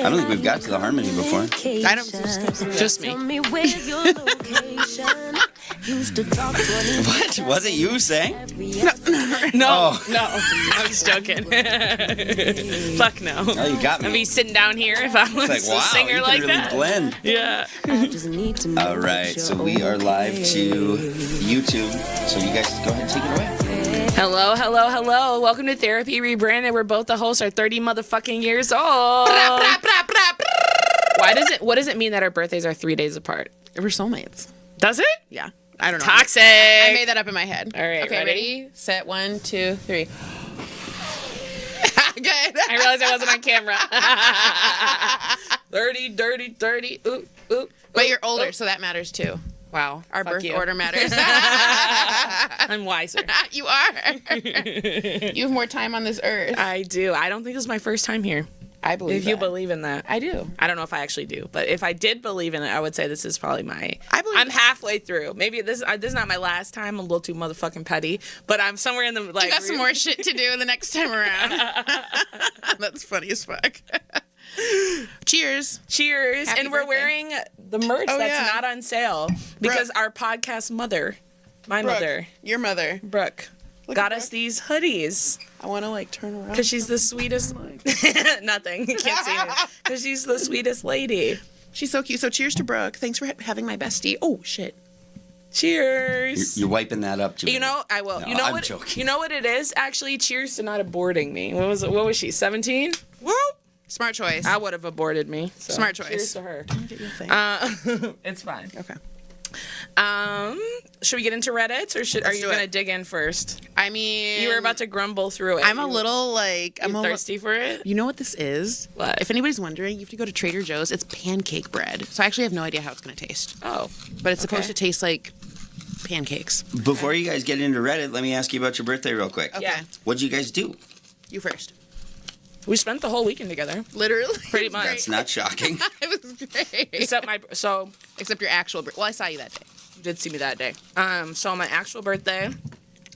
I don't think we've got to the harmony before. I don't. Just me. What? Was it you saying? No. I was joking. Fuck no. Oh, you got me. I'd be sitting down here if I was It's like, wow, a singer you like can really that. blend. Yeah. All right, so we are live to YouTube. So you guys go ahead and take it away. Hello. Welcome to Therapy Rebranded, where both the hosts are 30 motherfucking years old. What does it mean that our birthdays are 3 days apart? We're soulmates. Does it? Yeah. I don't know. Toxic. I made that up in my head. All right, Okay, ready? Set, 1, 2, 3. Good. I realized I wasn't on camera. 30. Ooh. But you're older, so that matters too. Wow. Our Fuck birth you. order matters. I'm wiser. You are. You have more time on this earth. I do. I don't think this is my first time here. I believe If you believe in that. I do. I don't know if I actually do, but if I did believe in it, I would say this is probably my... I believe I'm it. halfway through. Maybe this is not my last time. I'm a little too motherfucking petty, but I'm somewhere in the... like. You got some more shit to do the next time around. That's funny as fuck. Cheers. Cheers. Happy and we're birthday. wearing the merch that's yeah. not on sale because our podcast mother, my Brooke, mother, your mother. Brooke, Look got at us Brooke. these hoodies. I want to turn around. Because she's the sweetest... Nothing. You can't see it. Because she's the sweetest lady. She's so cute. So cheers to Brooke. Thanks for having my bestie. Oh, shit. Cheers. You're wiping that up, Javae. You know, I will. No, you know I'm what? joking. You know what it is? Actually, cheers to not aborting me. What was she? 17? Woo. Smart choice. I would have aborted me. So Smart choice. Cheers to her. Get your thing. It's fine. Okay. Should we get into Reddit, or are Let's you do gonna it. dig in first? I mean, You were about to grumble through it. I'm a little I'm a thirsty for it. You know what this is? What? If anybody's wondering, you have to go to Trader Joe's. It's pancake bread. So I actually have no idea how it's going to taste. Oh, But it's supposed Okay. to taste like pancakes. Before you guys get into Reddit, let me ask you about your birthday real quick. Okay. yeah. What'd you guys do? You first. We spent the whole weekend together, Literally. Pretty It was much. great. It's not shocking. It was great. except Except your actual birthday. Well, I saw you that day. you did see me that day. So my actual birthday.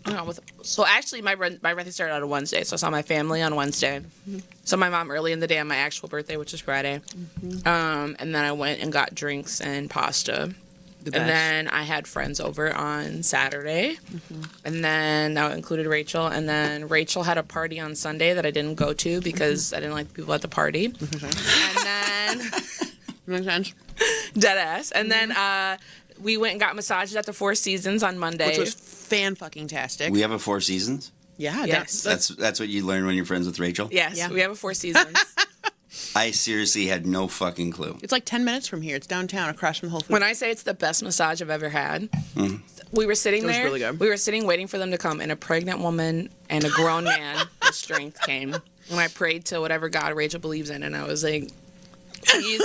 Actually, my birthday started on a Wednesday, so I saw my family on Wednesday. Mm-hmm. Saw my mom early in the day on my actual birthday, which is Friday. Mm-hmm. And then I went and got drinks and pasta. The And then I had friends over on Saturday. Mm-hmm. And then that included Rachel. And then Rachel had a party on Sunday that I didn't go to because I didn't like the people at the party. And then... Makes sense. Deadass. And then we went and got massages at the Four Seasons on Monday. Which was fan-fucking-tastic. We have a Four Seasons. Yeah. Yes. That's what you learn when you're friends with Rachel. Yes, Yeah. we have a Four Seasons. I seriously had no fucking clue. It's like 10 minutes from here. It's downtown, across from the Whole Foods. When I say it's the best massage I've ever had, we were sitting It was there. really good. We were sitting waiting for them to come, and a pregnant woman and a grown man with strength came. And I prayed to whatever God Rachel believes in, and I was like, please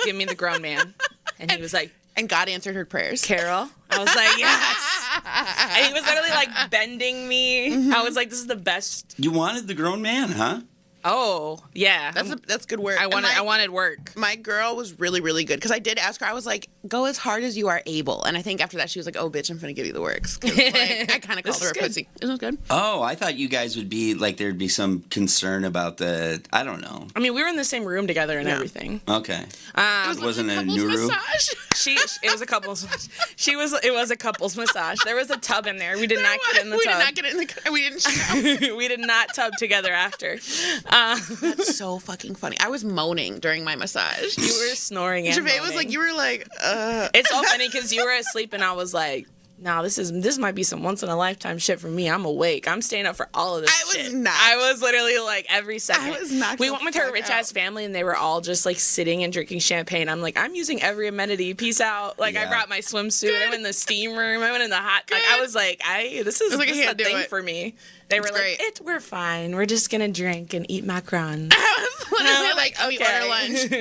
give me the grown man. And he was like, And God answered her prayers. Carol. I was like, yes. And he was literally like bending me. I was like, this is the best. You wanted the grown man, huh? Oh, yeah. That's good work. I And wanted work. my girl was really, really good because I did ask her. I was like, "Go as hard as you are able." And I think after that, she was like, "Oh, bitch, I'm gonna give you the works." 'Cause, like, I kind of This called her is a good. pussy. It was good. Oh, I thought you guys would be like there'd be some concern about I don't know. I mean, we were in the same room together and Yeah. everything. Okay. It wasn't a couples new room? massage. It was a couples. It was a couples massage. There was a tub in there. We did not get in the We tub. did not get in the. We didn't. Shower. We did not tub together after. That's so fucking funny. I was moaning during my massage. You were snoring and Javae was moaning. like, you were like, It's so funny because you were asleep and I was like, "No, this might be some once in a lifetime shit for me. I'm awake. I'm staying up for all of this I was shit." not. I was literally like every second. I was knocked We the went with her fuck rich ass out. family and they were all just like sitting and drinking champagne. I'm like, I'm using every amenity. Peace out. Like I Yeah. brought my swimsuit. I went in the steam room. I went in the hot. Like I was like, this is like, I this is a can't do thing it. for me. They were It's like, great. we're fine. We're just gonna drink and eat macarons. I was literally like, oh, we order lunch.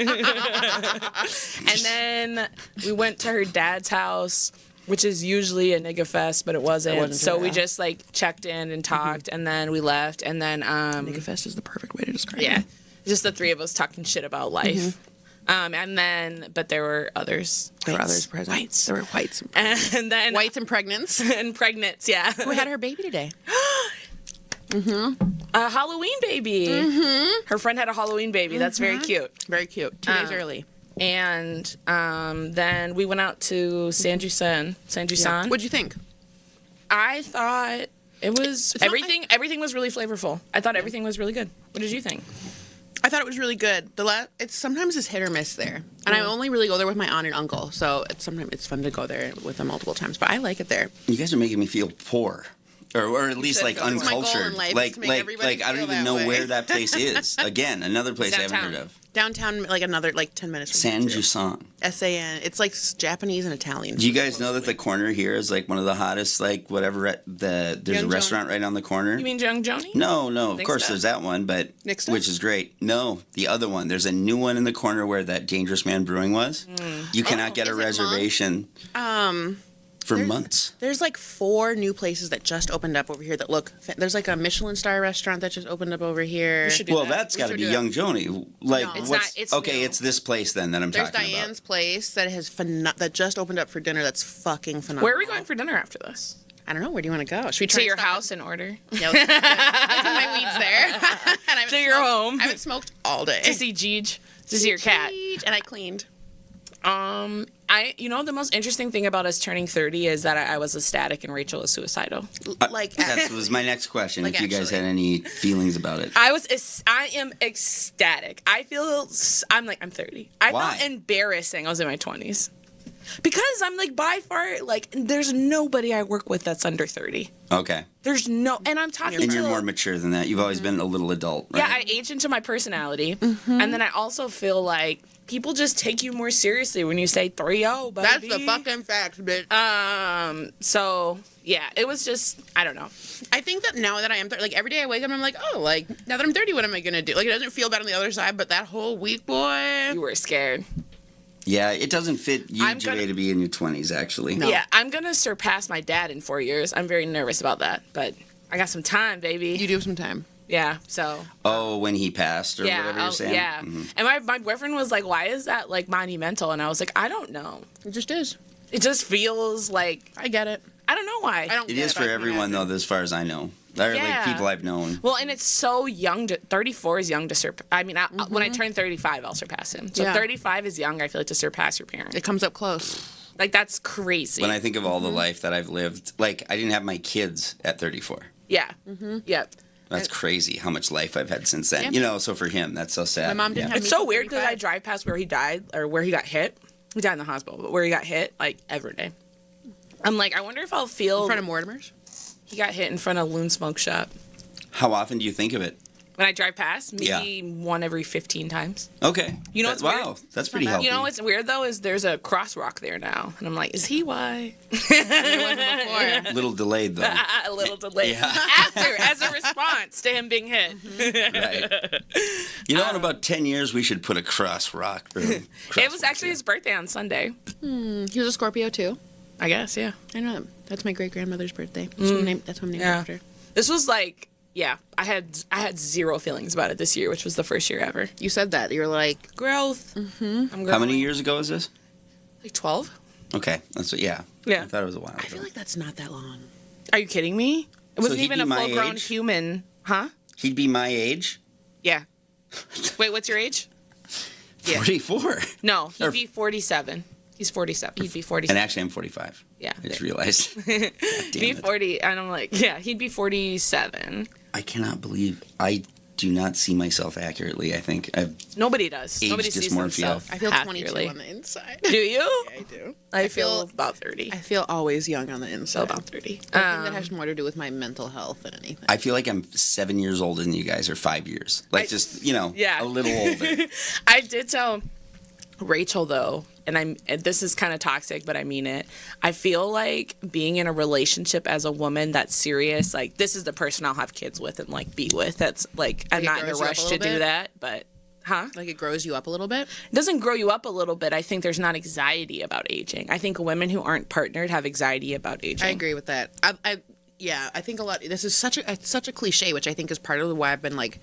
And then we went to her dad's house, which is usually a nigga fest, but it wasn't. So today, we yeah. just like checked in and talked, and then we left, and then Nigga fest is the perfect way to describe yeah, it. just the three of us talking shit about life. And then, but there were others. There were Whites. others present. Whites. There were whites. And then Whites and pregnants. and pregnants, yeah. Who had her baby today? A Halloween baby. Her friend had a Halloween baby. That's very cute. Very cute. 2 days early. And then we went out to San Jusan. What'd you think? I thought it was It's not everything was really flavorful. I thought everything was really good. What did you think? I thought it was really good. It's sometimes it's hit or miss there, and I only really go there with my aunt and uncle, so sometimes it's fun to go there with them multiple times. But I like it there. You guys are making me feel poor. Or at least like That's my goal in uncultured. life, is Like to make everybody I don't feel even that know way. where that place is. Again, another place I haven't Downtown. heard of. Downtown, like another 10 minutes. From San here, too. Jusan. SAN. It's like Japanese and Italian. Do you guys know that the corner here is like one of the hottest, like whatever? There's a Young restaurant right on the corner. You mean Young Joni? No, of Think course so? there's that one, but Next time? which is great. No, the other one. There's a new one in the corner where that Dangerous Man Brewing was. You cannot get a Is it reservation for months. There's like 4 new places that just opened up over here that look. There's like a Michelin star restaurant that just opened up over here. We should do Well, that. that's got to should be do it. Young Joni. Like, No. It's what's not- it's okay? new. It's this place then that I'm There's talking Diane's about. place that has that just opened up for dinner. That's fucking phenomenal. Where are we going for dinner after this? I don't know. Where do you want to go? Should we try To your and stop house in order. at- Yeah, let's put my weeds there. And I haven't To your smoked- home. I haven't smoked all day. To see Jeej. To see your cat. And I cleaned. The most interesting thing about us turning 30 is that I was ecstatic and Rachel was suicidal. Like That was my next question. Like, if you guys actually. had any feelings about it. I am ecstatic. I'm 30. I Why? felt embarrassing. I was in my 20s. Because I'm like by far like there's nobody I work with that's under 30. Okay. There's no, and I'm talking And to you're more mature than that. You've always been a little adult, right? Yeah, I age into my personality. And then I also feel like people just take you more seriously when you say 3-0, baby. that's the fucking facts, bitch. So, yeah, it was just, I don't know. I think that now that I am like every day I wake up, I'm like, oh, like now that I'm 30, what am I gonna do? Like it doesn't feel bad on the other side, but that whole week, boy. You were scared. Yeah, it doesn't fit you, I'm gonna- Javae, to be in your 20s, actually. No. Yeah, I'm going to surpass my dad in 4 years. I'm very nervous about that, but I got some time, baby. You do have some time. Yeah, so. Oh, when he passed or Yeah, whatever you're saying? yeah. And my boyfriend was like, why is that like monumental? And I was like, I don't know. It just is. It just feels like, I get it. I don't know why. I don't. It get is but for I can everyone, though, imagine. as far as I know. Or like Yeah. people I've known. Well, and it's so young. 34 is young to surpass. I mean, when I turn 35, I'll surpass him. So Yeah. 35 is young, I feel like, to surpass your parents. It comes up close. Like, that's crazy. When I think of all the life that I've lived, like, I didn't have my kids at 34. Yeah. Yep. That's crazy how much life I've had since then. Yeah. You know, so for him, that's so sad. My mom didn't Yeah. have It's me so till weird because I 35. drive past where he died or where he got hit. He died in the hospital, but where he got hit, like, every day. I'm like, I wonder if I'll feel. In front of Mortimer's. He got hit in front of Loon Smoke Shop. How often do you think of it? When I drive past, maybe one every 15 times. Okay. You know That- what's wow, weird? that's pretty healthy. You know what's weird though is there's a crosswalk there now, and I'm like, is he why? There wasn't before. A little delayed, though. A little delayed Yeah. after, as a response to him being hit. Right. You know, in about 10 years, we should put a crosswalk. It was actually his birthday on Sunday. He was a Scorpio too. I guess, yeah. I know. That's my great grandmother's birthday. That's what I'm named Yeah. after. This was like, yeah, I had zero feelings about it this year, which was the first year ever. You said that. You were like, Growth. I'm growing. How many years ago was this? Like 12? Okay, that's what. Yeah. Yeah. I thought it was a while ago. I feel like that's not that long. Are you kidding me? It wasn't he'd even be a my full-grown age? human. Huh? He'd be my age. Yeah. Wait, what's your age? Yeah. 44. No, Or- he'd be 47. He's 47. He'd be 47. And actually, I'm 45. Yeah. I just realized. God He'd be damn it. 40, and I'm like, yeah, he'd be 47. I cannot believe I do not see myself accurately. I think I've Nobody does. Age Nobody sees dysmorphia. themselves I feel 22 accurately. on the inside. Do you? I do. I feel about 30. I feel always young on the So inside. about 30. I think that has more to do with my mental health than anything. I feel like I'm 7 years older than you guys, or 5 years. Like just yeah. a little older. I did tell Rachel though, and this is kind of toxic, but I mean it. I feel like being in a relationship as a woman that's serious, like this is the person I'll have kids with and like be with. That's like I'm Like, it not in a grows you up rush a to little do bit? that, but Like it grows you up a little bit. It doesn't grow you up a little bit. I think there's not anxiety about aging. I think women who aren't partnered have anxiety about aging. I agree with that. I think a lot. This is such a cliche, which I think is part of why I've been like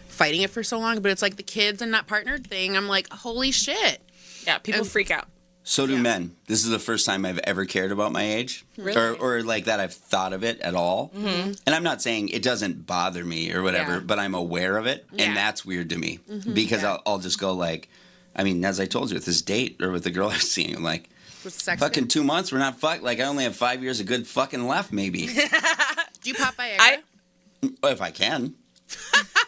fighting it for so long. But it's like the kids and not partnered thing. I'm like, holy shit. Yeah, people And- freak out. So do men. This is the first time I've ever cared about my age. Really? Or like that I've thought of it at all. Mm-hmm. And I'm not saying it doesn't bother me or whatever, but I'm aware of it. Yeah. And that's weird to me. Because I'll just go like, I mean, as I told you, with this date or with the girl I was seeing, I'm like, fucking 2 months, we're not fucked. Like, I only have 5 years of good fucking left, maybe. Do you pop Viagra? If I can.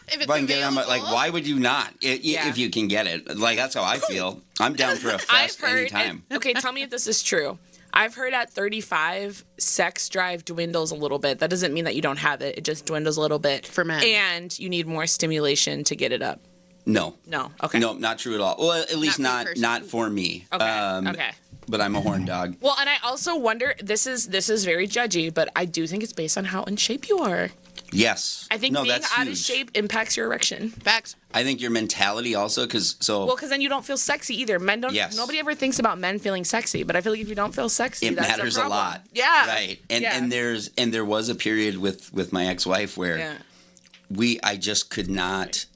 If I can get it, I'm like, why would you not? If you can get it. Like, that's how I feel. I'm down for a fest anytime. Okay, tell me if this is true. I've heard at 35, sex drive dwindles a little bit. That doesn't mean that you don't have it. It just dwindles a little bit. For men. And you need more stimulation to get it up. No. No. Okay. No, not true at all. Well, at least not for me. Okay. Okay. But I'm a horn dog. Well, and I also wonder, this is very judgy, but I do think it's based on how in shape you are. Yes. I think being out of shape impacts your erection. Facts. I think your mentality also, because then you don't feel sexy either. Men don't. Yes. Nobody ever thinks about men feeling sexy, but I feel like if you don't feel sexy, it that's matters a a problem. lot. Yeah. Right. And there was a period with my ex-wife where I just could not.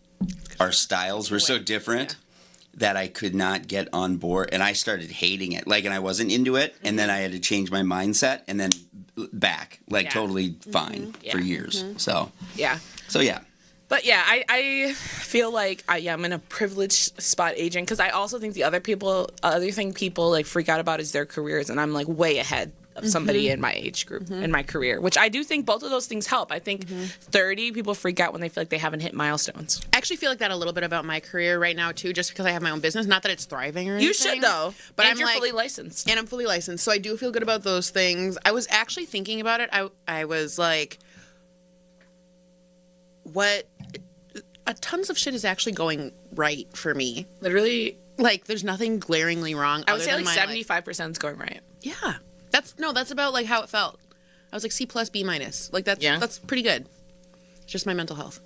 Our styles were so different that I could not get on board, and I started hating it. Like, and I wasn't into it, and then I had to change my mindset, and then back, totally fine for years. So yeah. But yeah, I feel like I'm in a privileged spot aging, because I also think the other thing people like freak out about is their careers, and I'm like way ahead of somebody in my age group in my career, which I do think both of those things help. I think 30 people freak out when they feel like they haven't hit milestones. I actually feel like that a little bit about my career right now too, just because I have my own business. Not that it's thriving or anything. You should though, but you're fully licensed. And I'm fully licensed, so I do feel good about those things. I was actually thinking about it. I was like, what? Tons of shit is actually going right for me. Literally, like there's nothing glaringly wrong. I would say like 75% is going right. Yeah. That's about like how it felt. I was like C+, B-. Like that's pretty good. It's just my mental health,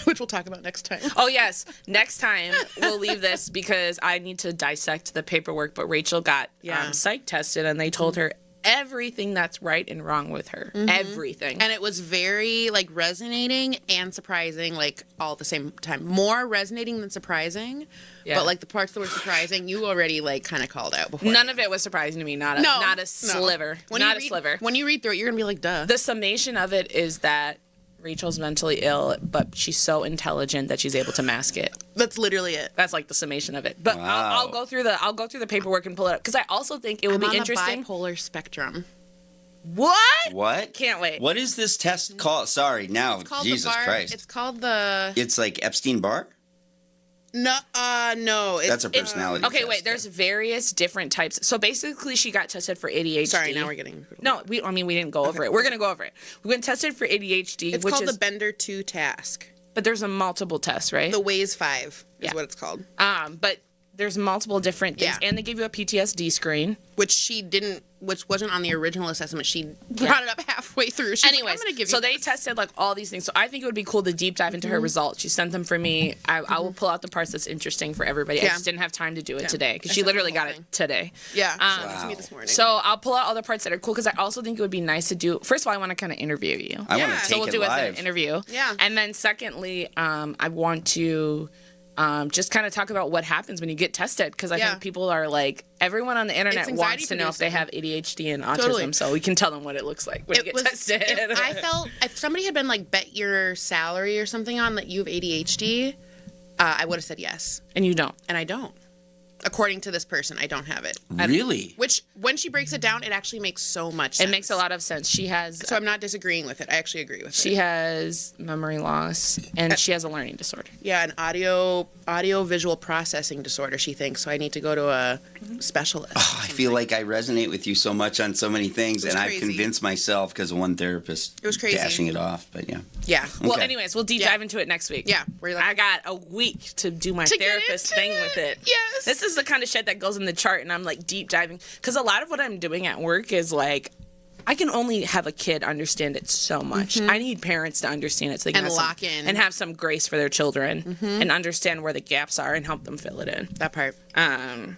which we'll talk about next time. Oh yes, next time we'll leave this because I need to dissect the paperwork. But Rachel got psych tested, and they told her everything that's right and wrong with her. Everything. And it was very like resonating and surprising, like all at the same time. More resonating than surprising. Yeah. But like the parts that were surprising, you already like kind of called out before. None of it was surprising to me. Not a sliver. Not a sliver. When you read through it, you're gonna be like, duh. The summation of it is that Rachel's mentally ill, but she's so intelligent that she's able to mask it. That's literally it. That's like the summation of it. But I'll go through the paperwork and pull it up, because I also think it will be interesting. On the bipolar spectrum. What? Can't wait. What is this test called? Sorry, now Jesus Christ. It's called the. It's like Epstein-Barr. No, no. That's a personality. Okay, test. wait. There's various different types. So basically, she got tested for ADHD. Sorry, now we're getting. No, we didn't go over it. We're gonna go over it. We've been tested for ADHD. It's called the Bender 2 task. But there's a multiple test, right? The Waze 5 is what it's called. But there's multiple different things, and they give you a PTSD screen, which wasn't on the original assessment. She brought it up halfway through. Anyways, like, I'm gonna give you they tested like all these things. So I think it would be cool to deep dive into her results. She sent them for me. I will pull out the parts that's interesting for everybody. I just didn't have time to do it today, because she literally got it today. Yeah, wow. Me this morning. So I'll pull out all the parts that are cool, because I also think it would be nice to do. First of all, I want to kind of interview you. I want to take so we'll it do live. it as an interview. Yeah. And then secondly, I want to just kind of talk about what happens when you get tested, because I think people are like, everyone on the internet wants to know if they have ADHD and autism, so we can tell them what it looks like when you get tested. I felt if somebody had been like, bet your salary or something on that you have ADHD, I would have said yes. And you don't. And I don't. According to this person, I don't have it. Really? Which, when she breaks it down, it actually makes so much sense. It makes a lot of sense. She has... So I'm not disagreeing with it. I actually agree with it. She has memory loss, and she has a learning disorder. Yeah, an audio-visual processing disorder, she thinks. So I need to go to a specialist. Oh, I feel like I resonate with you so much on so many things, and crazy. I've convinced myself because of one therapist dashing it off. But yeah. Yeah. Okay. Well, anyways, we'll deep dive into it next week. Yeah. I got a week to do my therapist thing with it. Yes. This is the kind of shit that goes in the chart, and I'm like deep diving, because a lot of what I'm doing at work is like, I can only have a kid understand it so much. I need parents to understand it so they can lock in and have some grace for their children and understand where the gaps are and help them fill it in. That part.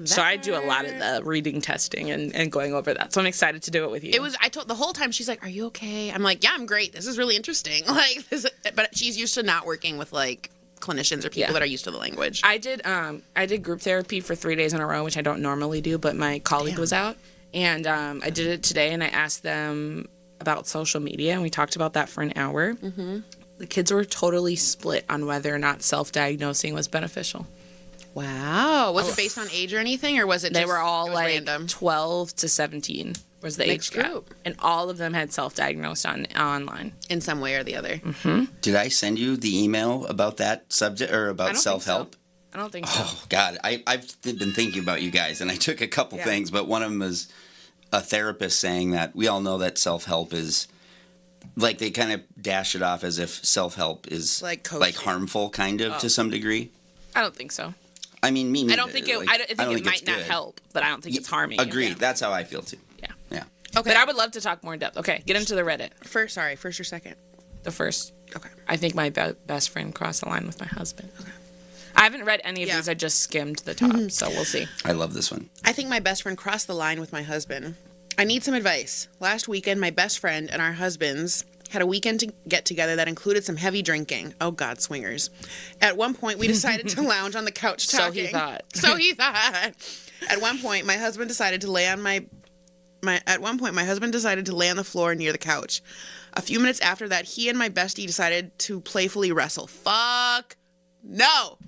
So I do a lot of the reading testing and going over that. So I'm excited to do it with you. I told the whole time, she's like, "Are you okay?" I'm like, "Yeah, I'm great. This is really interesting." Like this, but she's used to not working with like clinicians or people that are used to the language. I did group therapy for 3 days in a row, which I don't normally do, but my colleague was out. And I did it today, and I asked them about social media, and we talked about that for an hour. Mm-hmm. The kids were totally split on whether or not self-diagnosing was beneficial. Wow. Was it based on age or anything, or was it They were all like random? 12 to 17 was the age group. And all of them had self-diagnosed online. In some way or the other. Mm-hmm. Did I send you the email about that subject or about self-help? I don't think so. Oh, God. I've been thinking about you guys, and I took a couple things, but one of them was a therapist saying that we all know that self-help is, like, they kind of dash it off as if self-help is, like harmful, kind of, to some degree. I don't think so. I mean, me neither. I don't think it might not help, but I don't think it's harming. Agreed. You. That's how I feel, too. Yeah. Okay. But I would love to talk more in depth. Okay, get into the Reddit. First or second? The first. Okay. I think my best friend crossed the line with my husband. Okay. I haven't read any of these. I just skimmed the top, so we'll see. I love this one. I think my best friend crossed the line with my husband. I need some advice. Last weekend, my best friend and our husbands had a weekend to get together that included some heavy drinking. Oh, God, swingers. At one point, we decided to lounge on the couch talking. So he thought. At one point, my husband decided to lay on my husband decided to lay on the floor near the couch. A few minutes after that, he and my bestie decided to playfully wrestle. Fuck no.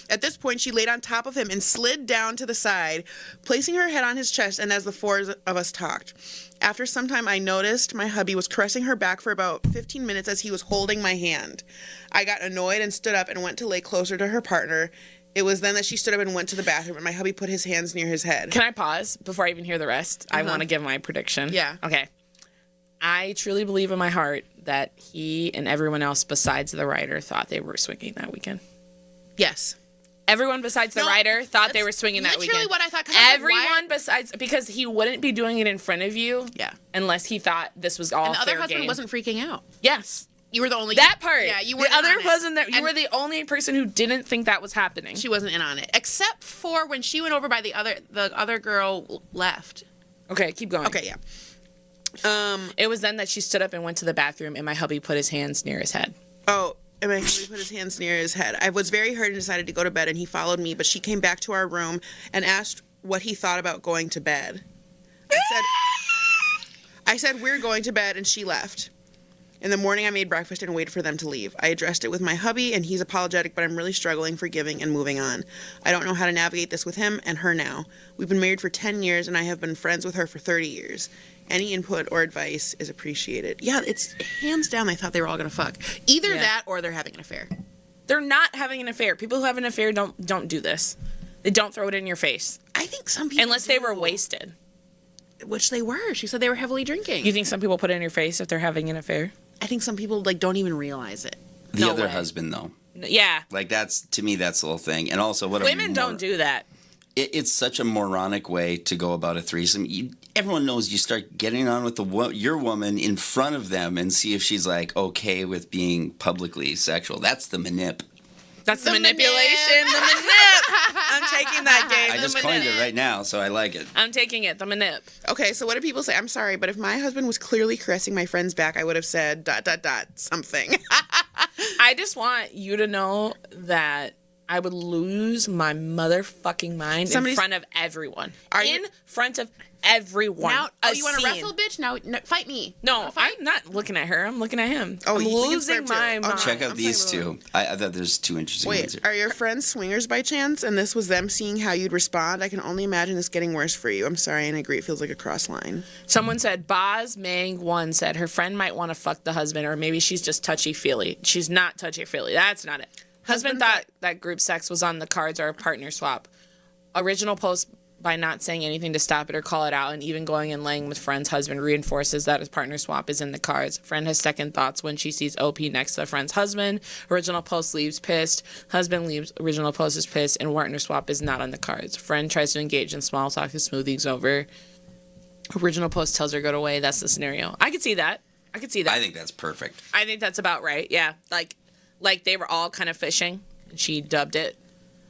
At this point, she laid on top of him and slid down to the side, placing her head on his chest, and as the four of us talked. After some time, I noticed my hubby was caressing her back for about 15 minutes as he was holding my hand. I got annoyed and stood up and went to lay closer to her partner. It was then that she stood up and went to the bathroom, and my hubby put his hands near his head. Can I pause before I even hear the rest? I want to give my prediction. Yeah. Okay. I truly believe in my heart that he and everyone else besides the writer thought they were swinging that weekend. Yes. Everyone besides the writer thought they were swinging that weekend. Literally what I thought. Everyone besides, because he wouldn't be doing it in front of you. Yeah. Unless he thought this was all fair game. And the other husband wasn't freaking out. Yes. You were the only... That part. Yeah, you were the other wasn't that. You were the only person who didn't think that was happening. She wasn't in on it. Except for when she went over by the other girl left. Okay, keep going. Okay, yeah. It was then that she stood up and went to the bathroom, and my hubby put his hands near his head. Oh, and my hubby put his hands near his head. I was very hurt and decided to go to bed, and he followed me, but she came back to our room and asked what he thought about going to bed. I said, we're going to bed, and she left. In the morning, I made breakfast and waited for them to leave. I addressed it with my hubby, and he's apologetic, but I'm really struggling, forgiving, and moving on. I don't know how to navigate this with him and her now. We've been married for 10 years, and I have been friends with her for 30 years. Any input or advice is appreciated. Yeah, it's hands down they thought they were all going to fuck. Either that or they're having an affair. They're not having an affair. People who have an affair don't do this. They don't throw it in your face. I think some people Unless they were wasted. Which they were. She said they were heavily drinking. You think some people put it in your face if they're having an affair? I think some people don't even realize it. The other husband, though. Yeah. Like, to me, that's the whole thing. And also, women don't do that. It's such a moronic way to go about a threesome. Everyone knows you start getting on with your woman in front of them and see if she's, like, okay with being publicly sexual. That's the manip. That's the manipulation. The manip. I'm taking that game. I just coined it right now, so I like it. I'm taking it. The manip. Okay, so what do people say? I'm sorry, but if my husband was clearly caressing my friend's back, I would have said ... something. I just want you to know that I would lose my motherfucking mind in front of everyone. In front of everyone. Now, you want to wrestle, bitch? Now, fight me. No, I'm not looking at her. I'm looking at him. Oh, I'm losing my mind. Check out these two. I thought there's two interesting ones here. Are your friends swingers by chance? And this was them seeing how you'd respond? I can only imagine this getting worse for you. I'm sorry, and I agree. It feels like a cross line. Someone said, Boz Mang 1 said her friend might want to fuck the husband, or maybe she's just touchy-feely. She's not touchy-feely. That's not it. Husband thought that group sex was on the cards or a partner swap. Original post by not saying anything to stop it or call it out, and even going and laying with friend's husband reinforces that his partner swap is in the cards. Friend has second thoughts when she sees OP next to a friend's husband. Original post leaves pissed. Husband leaves. Original post is pissed, and partner swap is not on the cards. Friend tries to engage in small talk to smooth things over. Original post tells her go away. That's the scenario. I could see that. I think that's perfect. I think that's about right. Yeah, like they were all kind of fishing, and she dubbed it.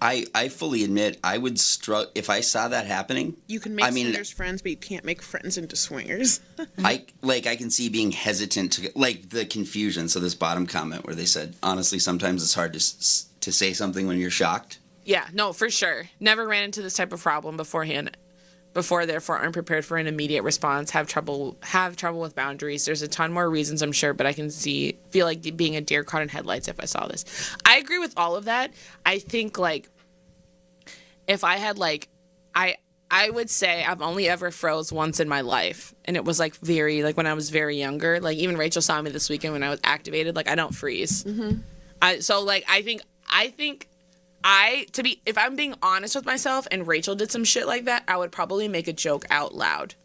I fully admit I would struggle if I saw that happening. You can make swingers friends, but you can't make friends into swingers. I can see being hesitant to like the confusion. So this bottom comment where they said, honestly, sometimes it's hard to say something when you're shocked. Yeah, no, for sure. Never ran into this type of problem beforehand. Therefore, aren't prepared for an immediate response. Have trouble with boundaries. There's a ton more reasons, I'm sure, but I can feel like being a deer caught in headlights if I saw this. I agree with all of that. I think like if I had like I would say I've only ever froze once in my life, and it was like very like when I was very younger. Like even Rachel saw me this weekend when I was activated. Like I don't freeze. Mm-hmm. If I'm being honest with myself and Rachel did some shit like that, I would probably make a joke out loud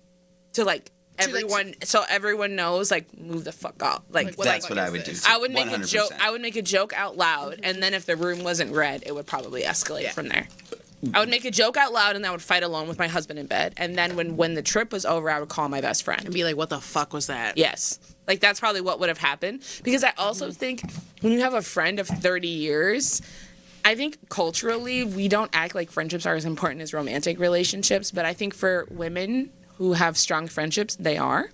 to like everyone, so everyone knows, like, move the fuck out. Like that's what I would do. I would make 100%. A joke. I would make a joke out loud, and then if the room wasn't red, it would probably escalate from there. I would make a joke out loud, and I would fight alone with my husband in bed. And then when the trip was over, I would call my best friend and be like, "What the fuck was that?" Yes, like that's probably what would have happened. Because I also think when you have a friend of 30 years. I think culturally, we don't act like friendships are as important as romantic relationships, but I think for women who have strong friendships, they are.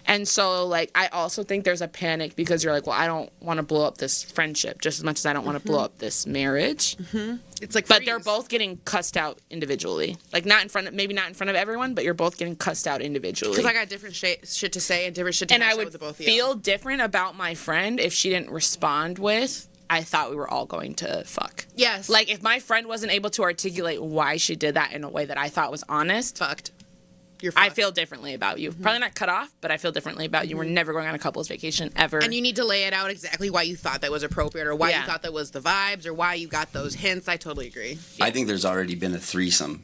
And so, like, I also think there's a panic because you're like, well, I don't want to blow up this friendship just as much as I don't want to blow up this marriage. Mm-hmm. It's like, but they're both getting cussed out individually. Like, maybe not in front of everyone, but you're both getting cussed out individually. Because I got different shit to say and different shit to hash out with the both of you. And I would feel different about my friend if she didn't respond with, I thought we were all going to fuck. Yes. Like, if my friend wasn't able to articulate why she did that in a way that I thought was honest. Fucked. You're fucked. I feel differently about you. Mm-hmm. Probably not cut off, but I feel differently about you. We're never going on a couple's vacation, ever. And you need to lay it out exactly why you thought that was appropriate or why you thought that was the vibes or why you got those hints. I totally agree. I think there's already been a threesome.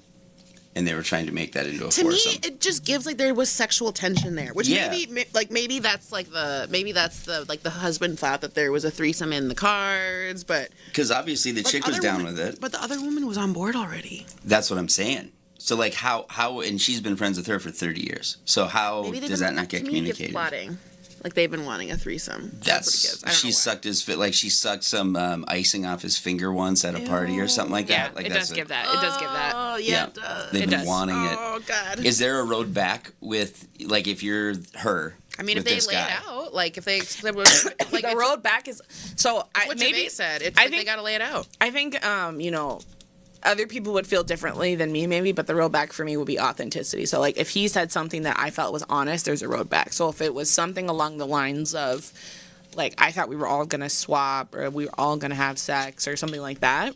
And they were trying to make that into a foursome. To me, it just gives like there was sexual tension there, which maybe that's the husband thought that there was a threesome in the cards, but because obviously the chick was down with it, but the other woman was on board already. That's what I'm saying. So like how and she's been friends with her for 30 years. So how does that not get communicated? Plotting. Like they've been wanting a threesome. She sucked his like she sucked some icing off his finger once at a party or something like that. Like it does give that. It does give that. Oh yeah, it does. They've been wanting it. Oh god. Is there a road back with like if you're her? I mean, if they lay it out, like if they like the road back is so. What Javae said. It's like they gotta lay it out. I think other people would feel differently than me maybe, but the road back for me would be authenticity. So like if he said something that I felt was honest, there's a road back. So if it was something along the lines of like I thought we were all gonna swap or we were all gonna have sex or something like that,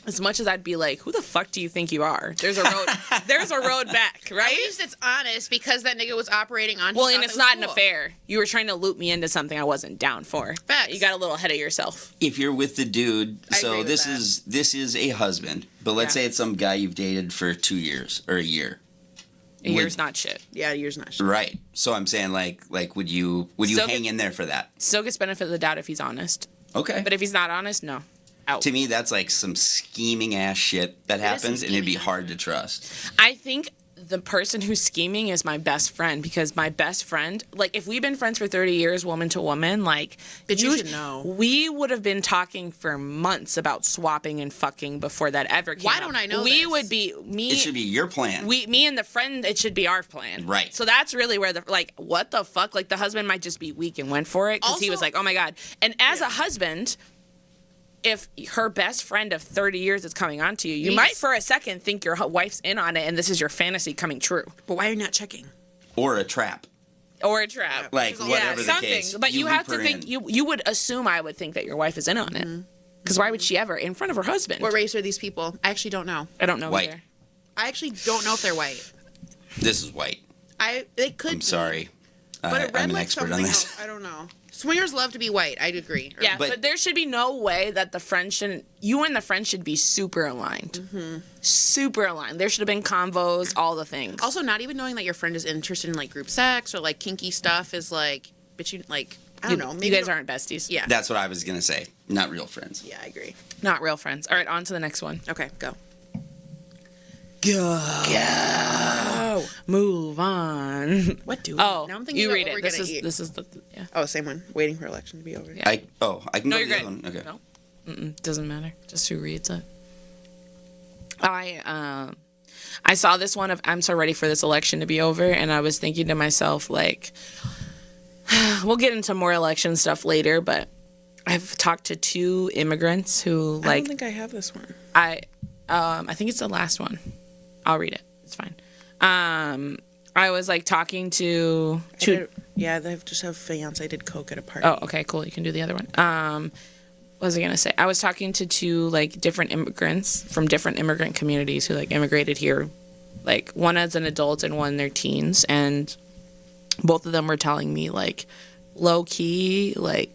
as much as I'd be like, who the fuck do you think you are? There's a road back, right? At least it's honest because that nigga was operating on. Well, and it's not an affair. You were trying to loop me into something I wasn't down for. Facts. You got a little ahead of yourself. If you're with the dude, so this is a husband, but let's say it's some guy you've dated for 2 years or a year. A year's not shit. Yeah, a year's not shit. Right. So I'm saying like would you hang in there for that? Still gets benefit of the doubt if he's honest. Okay. But if he's not honest, no. Out. To me, that's like some scheming ass shit that happens, and it'd be hard to trust. I think the person who's scheming is my best friend because my best friend, like, if we've been friends for 30 years, woman to woman, like, but you should know. We would have been talking for months about swapping and fucking before that ever came Why out. don't I know We this? would be me. It should be your plan. Me and the friend. It should be our plan. Right. So that's really where what the fuck? Like the husband might just be weak and went for it because he was like, oh my god. And as a husband. If her best friend of 30 years is coming on to you, you might for a second think your wife's in on it and this is your fantasy coming true. But why are you not checking? Or a trap. Like, whatever the case. But you have to think, you would assume I would think that your wife is in on it. Because why would she ever? In front of her husband. What race are these people? I actually don't know. I don't know white. either. I actually don't know if they're white. This is white. They could I'm sorry. But I'm an expert on this. Else. I don't know. Swingers love to be white. I'd agree. Yeah, but there should be no way that the friend shouldn't. You and the friend should be super aligned. Mm-hmm. Super aligned. There should have been convos, all the things. Also, not even knowing that your friend is interested in like group sex or like kinky stuff is like, but you like, I don't know. Maybe you guys aren't besties. Yeah. That's what I was going to say. Not real friends. Yeah, I agree. Not real friends. All right, on to the next one. Okay, go. Go. Move on. What do we? Oh, now I'm thinking you read it. This is the yeah. Oh, same one. Waiting for election to be over. Yeah. I can No, go you're to the good. other one. Okay. No. Doesn't matter. Just who reads it. I saw this one of I'm so ready for this election to be over, and I was thinking to myself, like, we'll get into more election stuff later, but I've talked to 2 immigrants who, like, I don't think I have this one. I think it's the last one. I'll read it. It's fine. I was like talking to they just have fiance did coke at a party. Oh, okay, cool. You can do the other one. What was I gonna say? I was talking to 2 like different immigrants from different immigrant communities who like immigrated here, like one as an adult and one in their teens, and both of them were telling me like low key, like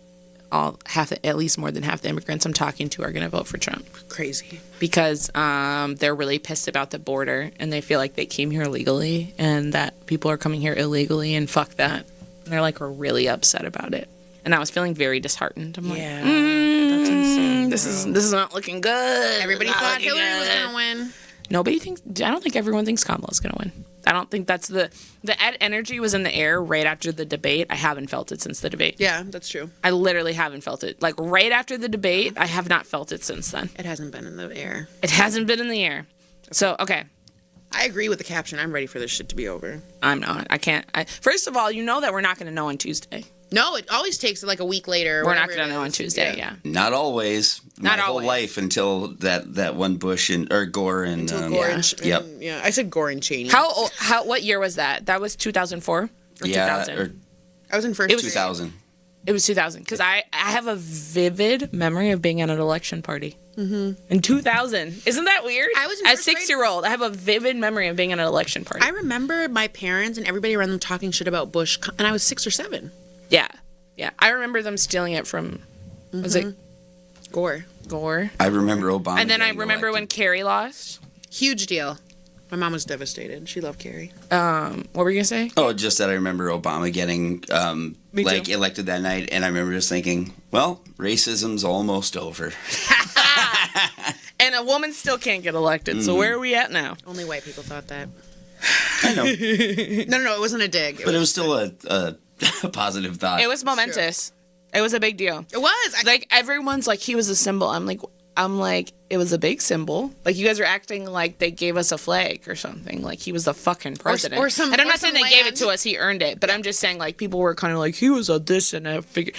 at least more than half the immigrants I'm talking to are gonna vote for Trump. Crazy. Because they're really pissed about the border, and they feel like they came here illegally and that people are coming here illegally, and fuck that. And they're like really upset about it. And I was feeling very disheartened. I'm like, that's insane. This is not looking good. Everybody thought Hillary was gonna win. Nobody thinks. I don't think everyone thinks Kamala's gonna win. I don't think that's the energy was in the air right after the debate. I haven't felt it since the debate. Yeah, that's true. I literally haven't felt it. Like right after the debate, I have not felt it since then. It hasn't been in the air. It hasn't been in the air. So, okay. I agree with the caption. I'm ready for this shit to be over. I'm not. I can't. First of all, you know that we're not going to know on Tuesday. No, it always takes like a week later. We're not going to know on Tuesday, yeah. Not always. Not My always. whole life until that one Bush or Gore and Yep. Yeah, I said Gore and Cheney. What year was that? That was 2004 or 2000? I was in first. It was 2000. It was 2000 because I have a vivid memory of being at an election party. In 2000. Isn't that weird? I was in as first grade. 6-year-old. I have a vivid memory of being at an election party. I remember my parents and everybody around them talking shit about Bush, and I was 6 or 7. Yeah. I remember them stealing it from, was it Gore? Gore? I remember Obama. And then I getting remember when elected. Kerry lost. Huge deal. My mom was devastated. She loved Carrie. What were you going to say? Oh, just that I remember Obama getting Me too. elected that night, and I remember just thinking, well, racism's almost over. And a woman still can't get elected, so where are we at now? Only white people thought that. I know, No, it wasn't a dig. but it was still a positive thought. It was momentous. It was a big deal. It was. Like, everyone's like, he was a symbol. I'm like, it was a big symbol. Like, you guys are acting like they gave us a flag or something. Like, he was the fucking president. or some- and I'm or not saying some they gave it land. to us. He earned it. But I'm just saying, like, people were kind of like, he was a this and a figure.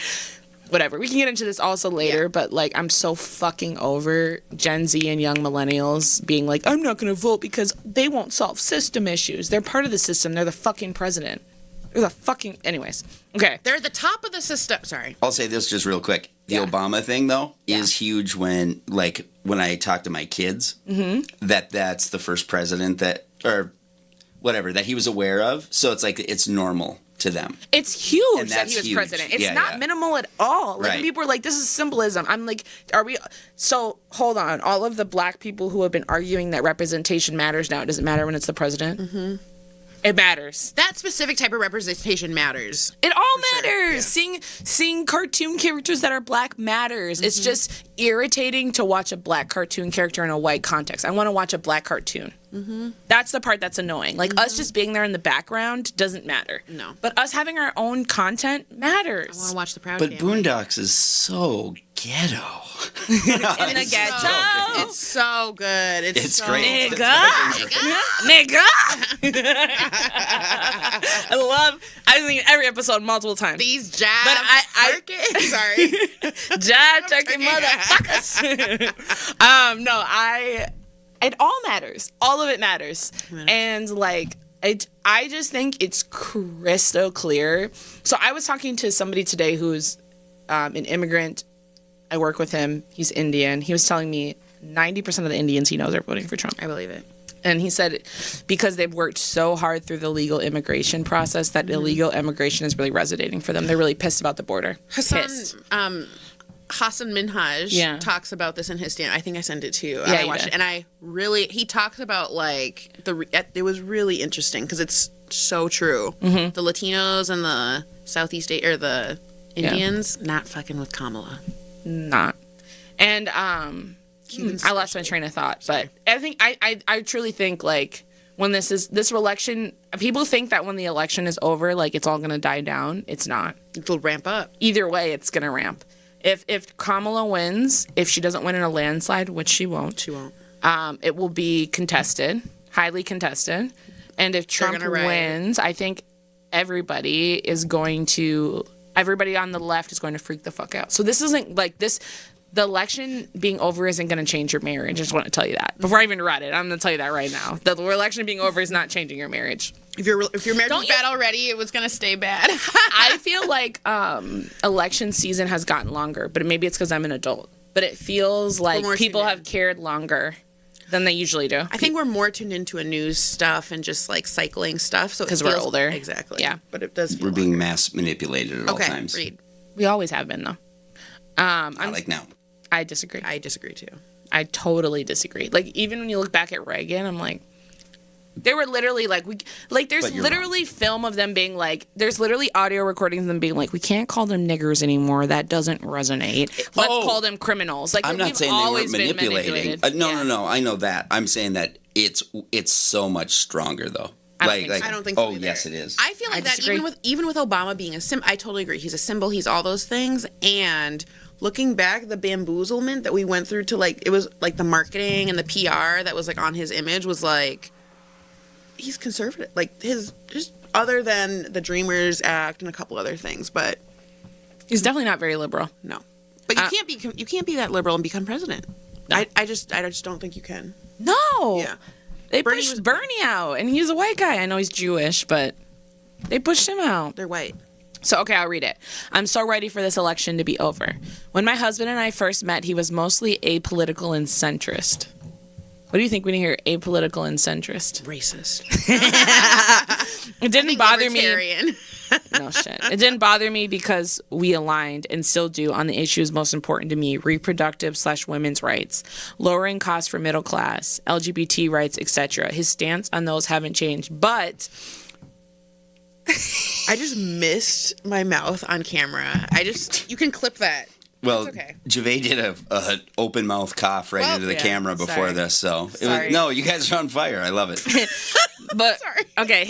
Whatever. We can get into this also later. Yeah. But, like, I'm so fucking over Gen Z and young millennials being like, I'm not going to vote because they won't solve system issues. They're part of the system. They're the fucking president. They're the fucking... Anyways. Okay. They're at the top of the system. Sorry. I'll say this just real quick. The Obama thing, though, is huge when I talk to my kids, that's the first president that he was aware of. So it's like, it's normal to them. It's huge And that that's he was huge. president. It's Yeah, not yeah. minimal at all. Like, Right. people are like, this is symbolism. I'm like, are we... So, hold on. All of the black people who have been arguing that representation matters now, does it matter when it's the president? Mm-hmm. It matters. That specific type of representation matters. It all sure, matters. yeah. Seeing cartoon characters that are black matters. It's just irritating to watch a black cartoon character in a white context. I want to watch a black cartoon. That's the part that's annoying. Like, us just being there in the background doesn't matter. No. But us having our own content matters. I want to watch the Proud But Family. Boondocks is so ghetto. In the ghetto. It's so good. It's so great. good. Nigga. I've seen every episode multiple times. These jabs. But Sorry. Job turkey motherfuckers. It all matters. All of it matters. And like, I just think it's crystal clear. So I was talking to somebody today who's an immigrant. I work with him. He's Indian. He was telling me 90% of the Indians he knows are voting for Trump. I believe it. And he said because they've worked so hard through the legal immigration process that illegal immigration is really resonating for them. They're really pissed about the border. Pissed. Hassan Minhaj talks about this in his stand. I think I sent it to you. I watched it, and he talks about like it was really interesting because it's so true. The Latinos and the Southeast or the Indians not fucking with Kamala. Not. And I lost my train of thought, but I think I truly think like when this election, people think that when the election is over, like it's all gonna die down. It's not. It'll ramp up. Either way, it's gonna ramp. If Kamala wins, if she doesn't win in a landslide, which she won't. She won't. It will be contested, highly contested. And if Trump wins, I think everybody on the left is going to freak the fuck out. So this isn't like this. The election being over isn't going to change your marriage. I just want to tell you that. Before I even read it, I'm going to tell you that right now. The election being over is not changing your marriage. If your marriage was bad already, it was going to stay bad. I feel like election season has gotten longer, but maybe it's because I'm an adult. But it feels like people have cared longer than they usually do. I think we're more tuned into a news stuff and just like cycling stuff. So because we're older. Exactly. Yeah. But it does feel We're being mass manipulated at all times. Read. We always have been, though. Not like now. I disagree. I disagree, too. I totally disagree. Like, even when you look back at Reagan, I'm like, they were literally like, there's literally film of them being like, there's literally audio recordings of them being like, we can't call them niggers anymore. That doesn't resonate. Let's call them criminals. Like, I'm not saying they were manipulating. No. I know that. I'm saying that it's so much stronger, though. I don't think so. Oh, either. yes, it is. I feel like that even with Obama being a symbol, I totally agree. He's a symbol. He's all those things. And looking back, the bamboozlement that we went through to like, it was like the marketing and the PR that was like on his image was like, he's conservative. Like his, just other than the Dreamers Act and a couple other things, but he's definitely not very liberal. No, but you can't be that liberal and become president. No. I just don't think you can. No. Yeah. They pushed Bernie out, and he's a white guy. I know he's Jewish, but they pushed him out. They're white. So, okay, I'll read it. I'm so ready for this election to be over. When my husband and I first met, he was mostly apolitical and centrist. What do you think when you hear apolitical and centrist? Racist. It didn't bother libertarian. me. No shit. It didn't bother me because we aligned and still do on the issues most important to me: reproductive/women's rights, lowering costs for middle class, LGBT rights, etc. His stance on those haven't changed, but I just missed my mouth on camera. You can clip that. Well, okay. Javae did a open mouth cough right into the camera before this, so you guys are on fire. I love it. But sorry. Okay,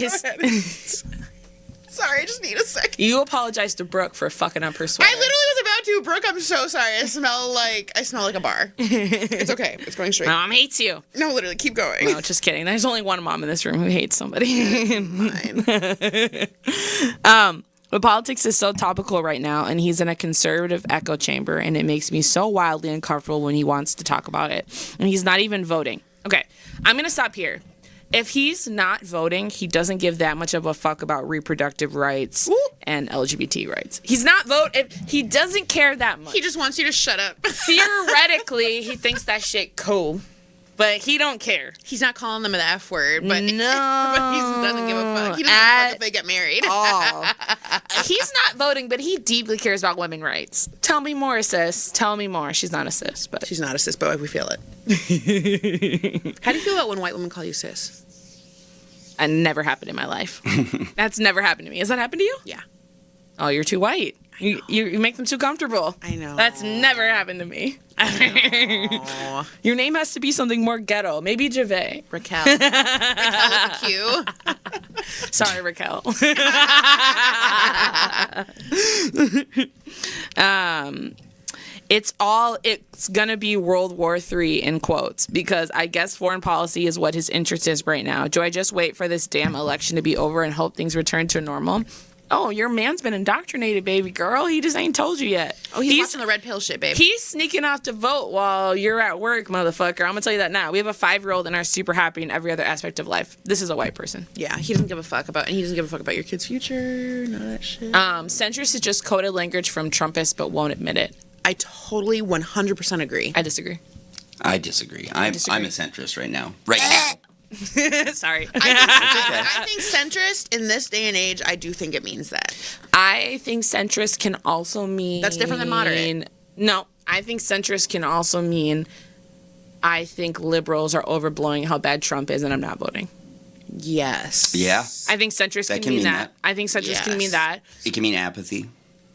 Sorry, I just need a second. You apologize to Brooke for fucking up her sweater. I literally was about to. Brooke, I'm so sorry. I smell like a bar. It's okay. It's going straight. Mom hates you. No, literally, keep going. No, just kidding. There's only one mom in this room who hates somebody. Mine. But politics is so topical right now, and he's in a conservative echo chamber, and it makes me so wildly uncomfortable when he wants to talk about it. And he's not even voting. Okay, I'm going to stop here. If he's not voting, he doesn't give that much of a fuck about reproductive rights and LGBT rights. He's not he doesn't care that much. He just wants you to shut up. Theoretically, he thinks that shit cool, but he don't care. He's not calling them the F word, but, no. But he doesn't give a fuck. He doesn't give a fuck if they get married. He's not voting, but he deeply cares about women's rights. Tell me more, sis. Tell me more. She's not a sis, but she's not a sis, but we feel it. How do you feel about when white women call you sis? That never happened in my life. That's never happened to me. Has that happened to you? Yeah. Oh, you're too white. You make them too comfortable. I know. That's never happened to me. Your name has to be something more ghetto. Maybe Javae. Raquel. Raquel with a Q. Sorry, Raquel. It's gonna be World War III in quotes, because I guess foreign policy is what his interest is right now. Do I just wait for this damn election to be over and hope things return to normal? Oh, your man's been indoctrinated, baby girl. He just ain't told you yet. Oh, he's watching the red pill shit, babe. He's sneaking off to vote while you're at work, motherfucker. I'm gonna tell you that now. We have a 5-year-old and are super happy in every other aspect of life. This is a white person. Yeah, he doesn't give a fuck about your kid's future, none of that shit. Centrist is just coded language from Trumpists, but won't admit it. I totally 100% agree. I disagree. I'm a centrist right now. Right now. Sorry. I think centrist in this day and age, I do think it means that. I think centrist can also mean... That's different than moderate. No, I think centrist can also mean I think liberals are overblowing how bad Trump is and I'm not voting. Yes. Yeah. I think centrist can mean that. I think centrist can mean that. It can mean apathy.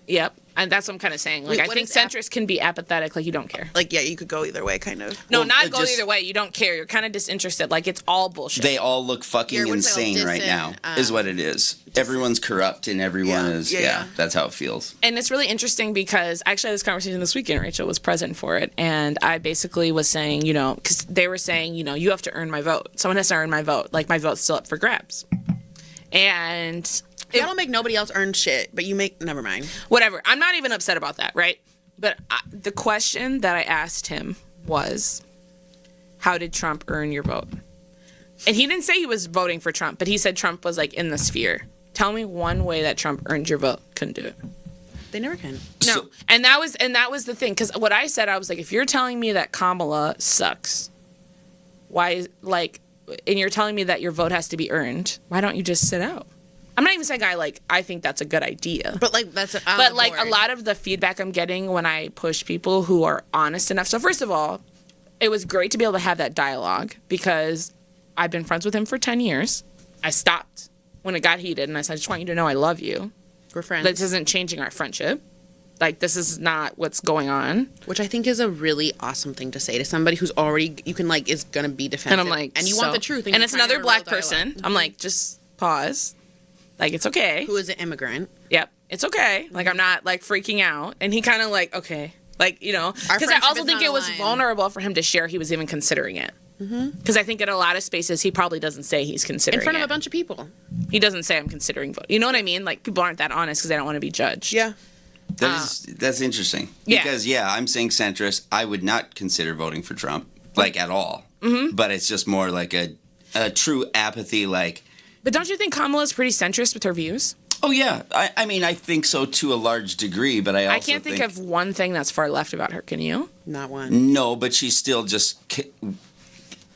Yep. And that's what I'm kind of saying. Like, Wait, I think centrists can be apathetic, like you don't care. Like, yeah, you could go either way, kind of. No, Well, not go just- either way. You don't care. You're kind of disinterested. Like, it's all bullshit. They all look fucking You're- what's that, insane right now, is what it is. Everyone's corrupt and everyone is, that's how it feels. And it's really interesting because I actually had this conversation this weekend. Rachel was present for it. And I basically was saying, you know, because they were saying, you know, you have to earn my vote. Someone has to earn my vote. Like, my vote's still up for grabs. And I don't make nobody else earn shit, but you make, never mind. whatever. I'm not even upset about that, right? But the question that I asked him was, how did Trump earn your vote? And he didn't say he was voting for Trump, but he said Trump was like in the sphere. Tell me one way that Trump earned your vote. Couldn't do it. They never can. No. So- and that was the thing. Because what I said, I was like, if you're telling me that Kamala sucks, why, like, and you're telling me that your vote has to be earned, why don't you just sit out? I'm not even saying I think that's a good idea. But, like, that's But like a lot of the feedback I'm getting when I push people who are honest enough. So first of all, it was great to be able to have that dialogue because I've been friends with him for 10 years. I stopped when it got heated and I said, I just want you to know I love you. We're friends. This isn't changing our friendship. Like, this is not what's going on. Which I think is a really awesome thing to say to somebody who's already, you can, like, is going to be defensive. And I'm like, and you so- want the truth. And you're it's trying to another have a black real dialogue. person. I'm like, just pause. Like, it's okay. Who is an immigrant. Yep. It's okay. Like, I'm not, like, freaking out. And he kind of, like, okay. Like, you know. Because I friendship also is think not it was aligned. vulnerable for him to share he was even considering it. Because I think in a lot of spaces, he probably doesn't say he's considering In front of it. a bunch of people. He doesn't say I'm considering vote. You know what I mean? Like, people aren't that honest because they don't want to be judged. Yeah. That's interesting. Yeah. Because, I'm saying centrist. I would not consider voting for Trump, like, at all. Mm-hmm. But it's just more like a true apathy, like... But don't you think Kamala's pretty centrist with her views? Oh, yeah. I mean, I think so to a large degree, but I also I can't think of one thing that's far left about her. Can you? Not one. No, but she's still just...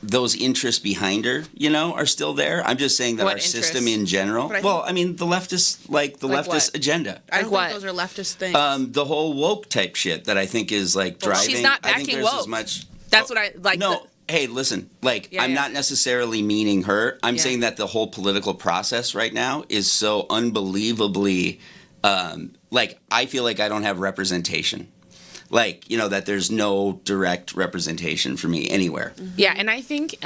Those interests behind her, are still there. I'm just saying that What our system interests? in general... But I Well, I mean, the leftist, Like leftist what? agenda. I don't what? think those are leftist things. The whole woke type shit that I think is, like, driving... she's not I think backing there's as woke. much... That's what I like. No, hey, listen, like, Yeah, I'm yeah. not necessarily meaning her. I'm Yeah. saying that the whole political process right now is so unbelievably, like, I feel like I don't have representation. Like, that there's no direct representation for me anywhere. Yeah, and I think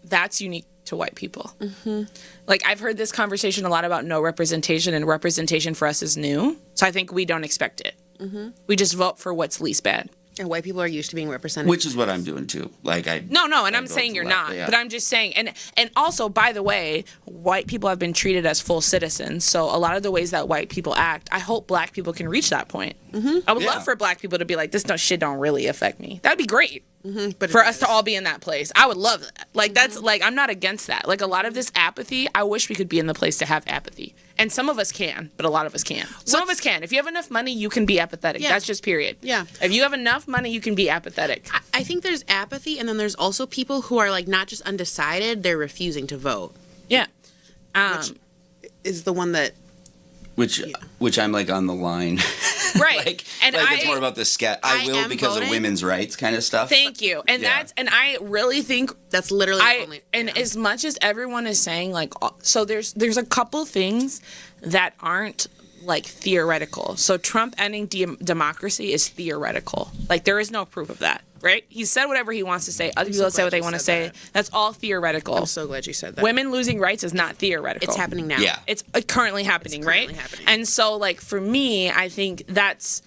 that's unique to white people. Mm-hmm. Like, I've heard this conversation a lot about no representation, and representation for us is new. So I think we don't expect it. Mm-hmm. We just vote for what's least bad. and white people are used to being represented. Which is what I'm doing too. Like, No, and I'm vote saying for you're left, not. yeah. But I'm just saying, and also, by the way, white people have been treated as full citizens. So a lot of the ways that white people act, I hope black people can reach that point. Mm-hmm. I would Yeah. love for black people to be like, this shit don't really affect me. That'd be great. But For us to all be in that place. I would love that. Like, that's, like, I'm not against that. Like, a lot of this apathy, I wish we could be in the place to have apathy. And some of us can, but a lot of us can't. Some of us can. If you have enough money, you can be apathetic. Yeah. That's just period. Yeah. If you have enough money, you can be apathetic. I think there's apathy, and then there's also people who are like not just undecided; they're refusing to vote. Yeah. Is the one that Which I'm like on the line. Right. like, and it's more about the I I will am because voting. of women's rights kind of stuff. Thank you. And Yeah. and I really think that's literally only. as much as everyone is saying, like, so there's a couple things that aren't like theoretical. So Trump ending democracy is theoretical. Like, there is no proof of that, right? He said whatever he wants to say. Other people say what they want to say. That's all theoretical. I'm so glad you said that. Women losing rights is not theoretical. It's happening now. Yeah. It's currently happening, currently right? happening. And so, like, for me, I think that's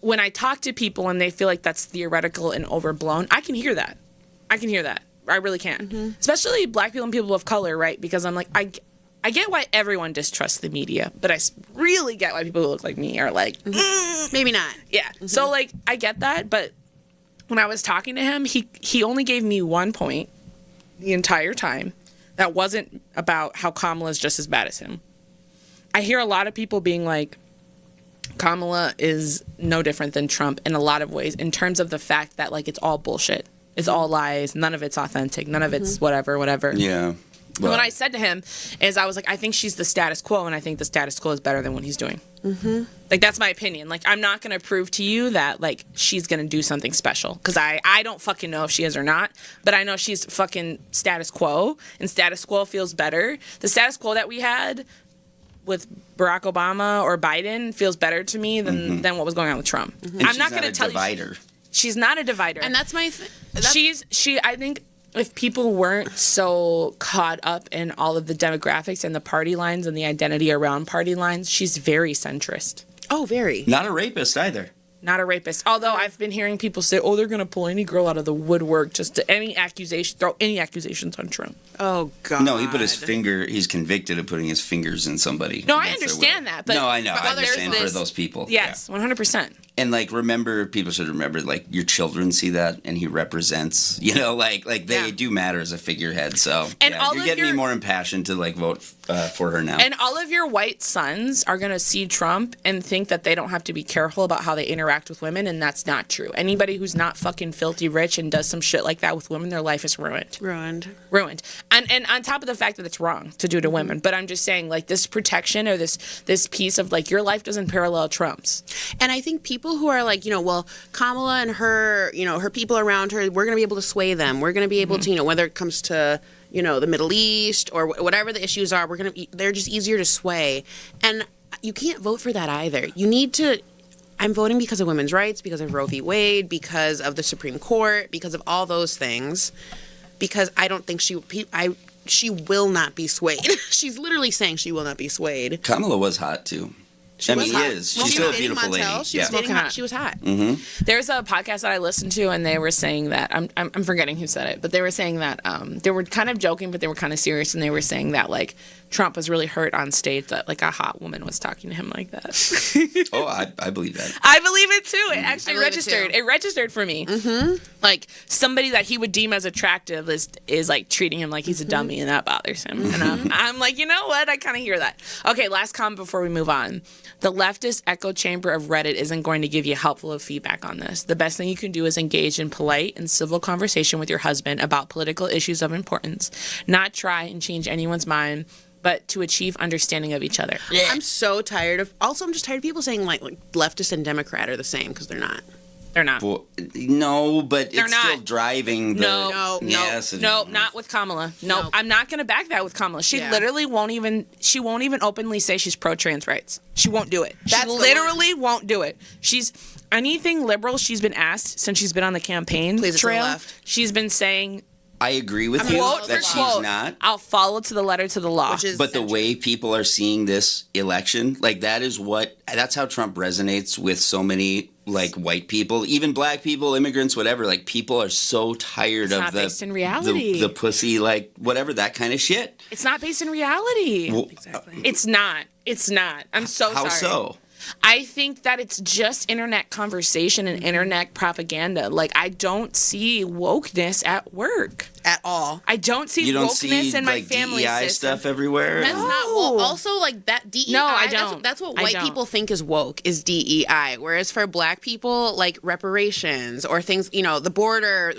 when I talk to people and they feel like that's theoretical and overblown, I can hear that. I really can. Especially black people and people of color, right? Because I'm like, I get why everyone distrusts the media, but I really get why people who look like me are like, Maybe not. yeah. So, like, I get that, but when I was talking to him, he only gave me one point the entire time that wasn't about how Kamala's just as bad as him. I hear a lot of people being like, Kamala is no different than Trump in a lot of ways in terms of the fact that, like, it's all bullshit. It's all lies. None of it's authentic. None of it's whatever. Yeah. And what I said to him is, I was like, I think she's the status quo, and I think the status quo is better than what he's doing. Mm-hmm. Like, that's my opinion. Like, I'm not going to prove to you that, like, she's going to do something special. Because I don't fucking know if she is or not. But I know she's fucking status quo, and status quo feels better. The status quo that we had with Barack Obama or Biden feels better to me than what was going on with Trump. I'm not going to tell you. She's not a divider. And that's my I think if people weren't so caught up in all of the demographics and the party lines and the identity around party lines, she's very centrist. Oh, very. Not a rapist either. Not a rapist. Although I've been hearing people say, oh, they're going to pull any girl out of the woodwork just to throw any accusations on Trump. Oh, God. No, he's convicted of putting his fingers in somebody. No, I understand that. But, no, I know. But I understand for those people. Yes, 100%. And people should remember, your children see that, and he represents, they do matter as a figurehead. So and you're getting me more impassioned to vote for her now. And all of your white sons are going to see Trump and think that they don't have to be careful about how they interact with women, and that's not true. Anybody who's not fucking filthy rich and does some shit like that with women, their life is ruined. Ruined. And on top of the fact that it's wrong to do to women, but I'm just saying, this protection or this piece of your life doesn't parallel Trump's. And I think people who are Kamala and her, her people around her, we're going to be able to sway them. We're going to be able to, whether it comes to, the Middle East or whatever the issues are, they're just easier to sway. And you can't vote for that either. You need to. I'm voting because of women's rights, because of Roe v. Wade, because of the Supreme Court, because of all those things. Because I don't think she will not be swayed. She's literally saying she will not be swayed. Kamala was hot too. She is. She's still a beautiful lady. She was hot. Mm-hmm. There's a podcast that I listened to, and they were saying that I'm forgetting who said it, but they were saying that they were kind of joking, but they were kind of serious, and they were saying that Trump was really hurt on stage that a hot woman was talking to him like that. Oh, I believe that. I believe it too. It actually registered. It registered for me. Mm-hmm. Somebody that he would deem as attractive is treating him like he's a dummy, and that bothers him. And I'm like, you know what? I kind of hear that. Okay, last comment before we move on. The leftist echo chamber of Reddit isn't going to give you helpful feedback on this. The best thing you can do is engage in polite and civil conversation with your husband about political issues of importance, not try and change anyone's mind, but to achieve understanding of each other. I'm so tired of. Also, I'm just tired of people saying leftist and Democrat are the same, because they're not. They're not. Well, no, but they're it's not. Still driving the... No, not with Kamala. No, I'm not going to back that with Kamala. She literally won't even openly say she's pro-trans rights. She won't do it. She literally won't do it. She's... Anything liberal she's been asked since she's been on the campaign trail, she's been saying... I agree with you that she's not. I'll follow to the letter to the law. But the way people are seeing this election, that's how Trump resonates with so many white people, even black people, immigrants, whatever. People are so tired of the based in reality. The pussy, whatever, that kind of shit. It's not based in reality. Well, exactly. It's not. I'm so sorry. How so? I think that it's just internet conversation and internet propaganda. I don't see wokeness at work. At all. I don't see wokeness in my family DEI system. stuff everywhere. That's not woke. Also, that DEI. No, I don't. That's what white people think is woke, is DEI. Whereas for black people, reparations or things, the border,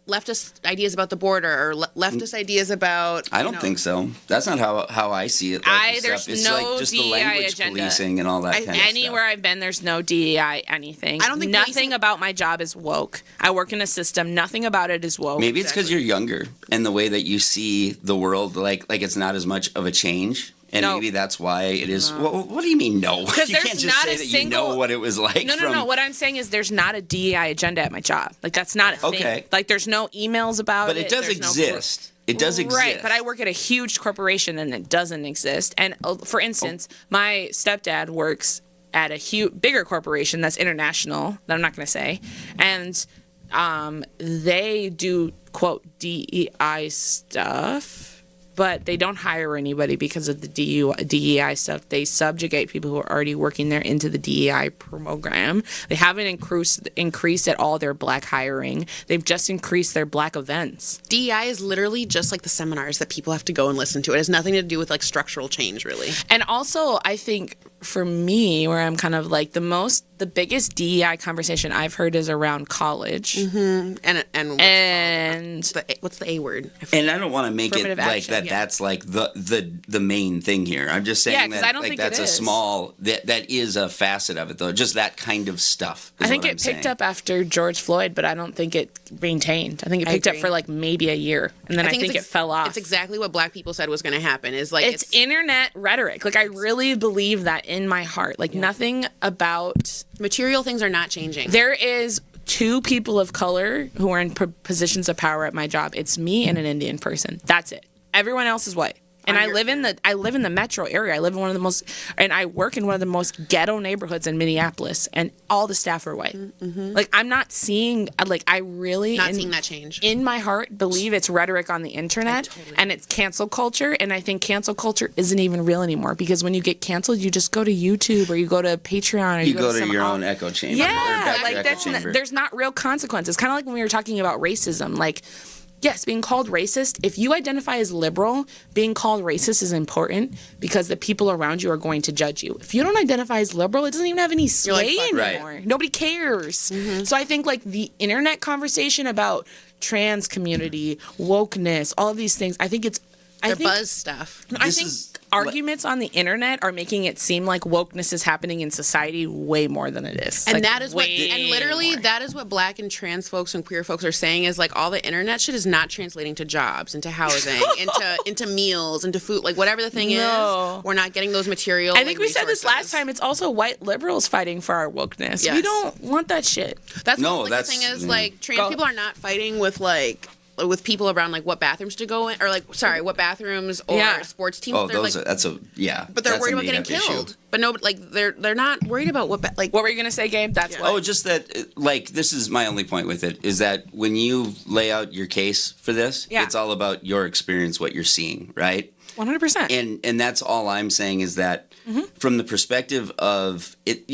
leftist ideas about the border or leftist ideas about. I don't think so. That's not how I see it. There's it's no just DEI the language agenda. Policing and all that kind of stuff. Anywhere I've been, there's no DEI anything. I don't think nothing about my job is woke. I work in a system. Nothing about it is woke. Maybe it's because you're younger and the way that you see the world, it's not as much of a change. And maybe that's why it is. No. What do you mean no? Because you can't just say that you know what it was like. No. What I'm saying is there's not a DEI agenda at my job. That's not a thing. Okay. There's no emails about it. But it does exist. It does exist. Right, but I work at a huge corporation and it doesn't exist. And for instance, my stepdad works at a bigger corporation that's international, that I'm not going to say. And they do, quote, DEI stuff, but they don't hire anybody because of the DEI stuff. They subjugate people who are already working there into the DEI program. They haven't increased at all their black hiring. They've just increased their black events. DEI is literally just the seminars that people have to go and listen to. It has nothing to do with structural change, really. And also, I think for me, where I'm kind of like the biggest DEI conversation I've heard is around college. Mm-hmm. And what's the A word? And I don't want to make it like action, that. yeah. That's like the main thing here. I'm just saying that I don't like think that's it a is. small that is a facet of it though. Just that kind of stuff. I think it picked up after George Floyd, but I don't think it maintained. I think it picked up for like maybe a year, and then I think it fell off. It's exactly what Black people said was going to happen. Is like it's internet rhetoric. Like I really believe that in my heart. Like nothing about material things are not changing. There is 2 people of color who are in positions of power at my job. It's me and an Indian person. That's it. Everyone else is white. And I live in the metro area. I live in one of the most, and I work in one of the most ghetto neighborhoods in Minneapolis, and all the staff are white. Mm-hmm. Like I'm not seeing, like I really not seeing that change in my heart. Believe it's rhetoric on the internet, and it's cancel culture, and I think cancel culture isn't even real anymore because when you get canceled, you just go to YouTube or you go to Patreon or you go to your own echo chamber. Yeah, like there's not real consequences. Kind of like when we were talking about racism, like. Yes, being called racist, if you identify as liberal, being called racist is important because the people around you are going to judge you. If you don't identify as liberal, it doesn't even have any sway anymore. Right. Nobody cares. Mm-hmm. So I think like the internet conversation about trans community, wokeness, all of these things, I think buzz stuff. I think arguments on the internet are making it seem like wokeness is happening in society way more than it is. And like, that is that is what Black and trans folks and queer folks are saying is like all the internet shit is not translating to jobs, into housing, into meals, into food, like whatever the thing is. We're not getting those material. I think we said this last time. It's also white liberals fighting for our wokeness. Yes. We don't want that shit. That's the thing is like trans people are not fighting with people around like what bathrooms to go in or like what bathrooms or sports teams. Oh, those like, that's a yeah. But they're worried about getting killed. Issue. But no, like they're not worried about what were you gonna say, Gabe? That's what. Oh, just that like this is my only point with it is that when you lay out your case for this, it's all about your experience, what you're seeing, right? 100%. And that's all I'm saying is that from the perspective of it,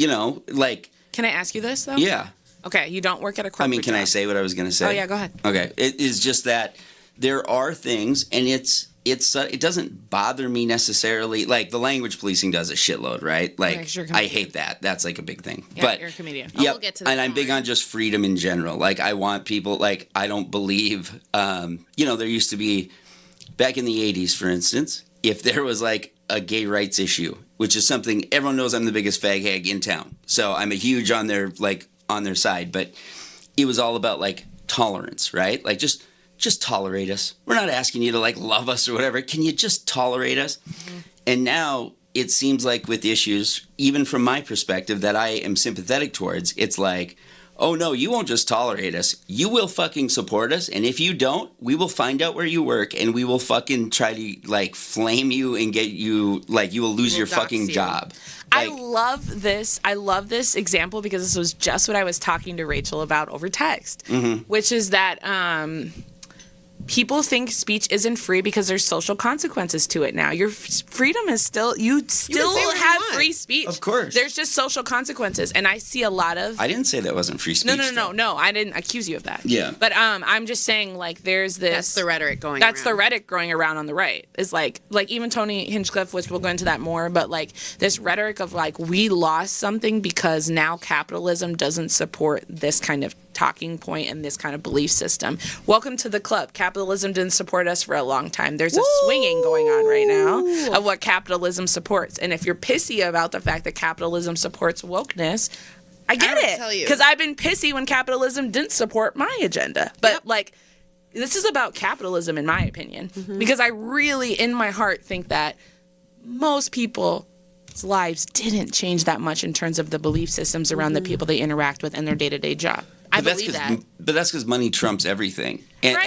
like. Can I ask you this though? Yeah. Okay, you don't work at a corporate can job. I say what I was going to say? Oh, yeah, go ahead. Okay. It is just that there are things, and it doesn't bother me necessarily. Like, the language policing does a shitload, right? Like, I hate that. That's, like, a big thing. Yeah, but, you're a comedian. Yep, we'll get to that and I'm big on just freedom in general. Like, I want people, like, I don't believe, there used to be, back in the 80s, for instance, if there was, like, a gay rights issue, which is something, everyone knows I'm the biggest fag hag in town. So I'm a huge on their side, but it was all about like tolerance, right? Like just tolerate us. We're not asking you to like love us or whatever. Can you just tolerate us? Mm-hmm. And now it seems like with issues, even from my perspective that I am sympathetic towards, it's like, oh no, you won't just tolerate us. You will fucking support us. And if you don't, we will find out where you work and we will fucking try to like flame you and get you, like you will lose your fucking job. Like, I love this example because this was just what I was talking to Rachel about over text, which is that people think speech isn't free because there's social consequences to it now. Your freedom is still, you have free speech. Of course. There's just social consequences. And I see a lot of... I didn't say that wasn't free speech. No. I didn't accuse you of that. Yeah. But I'm just saying, like, there's this... That's the rhetoric going around. That's the rhetoric going around on the right. It's like even Tony Hinchcliffe, which we'll go into that more, but, like, this rhetoric of, like, we lost something because now capitalism doesn't support this kind of talking point and this kind of belief system. Welcome to the club. Capitalism didn't support us for a long time. There's a swinging going on right now of what capitalism supports. And if you're pissy about the fact that capitalism supports wokeness, I get it. Because I've been pissy when capitalism didn't support my agenda. But like, this is about capitalism in my opinion. Because I really, in my heart, think that most people's lives didn't change that much in terms of the belief systems around the people they interact with in their day-to-day job. I believe that. But that's because money trumps everything. And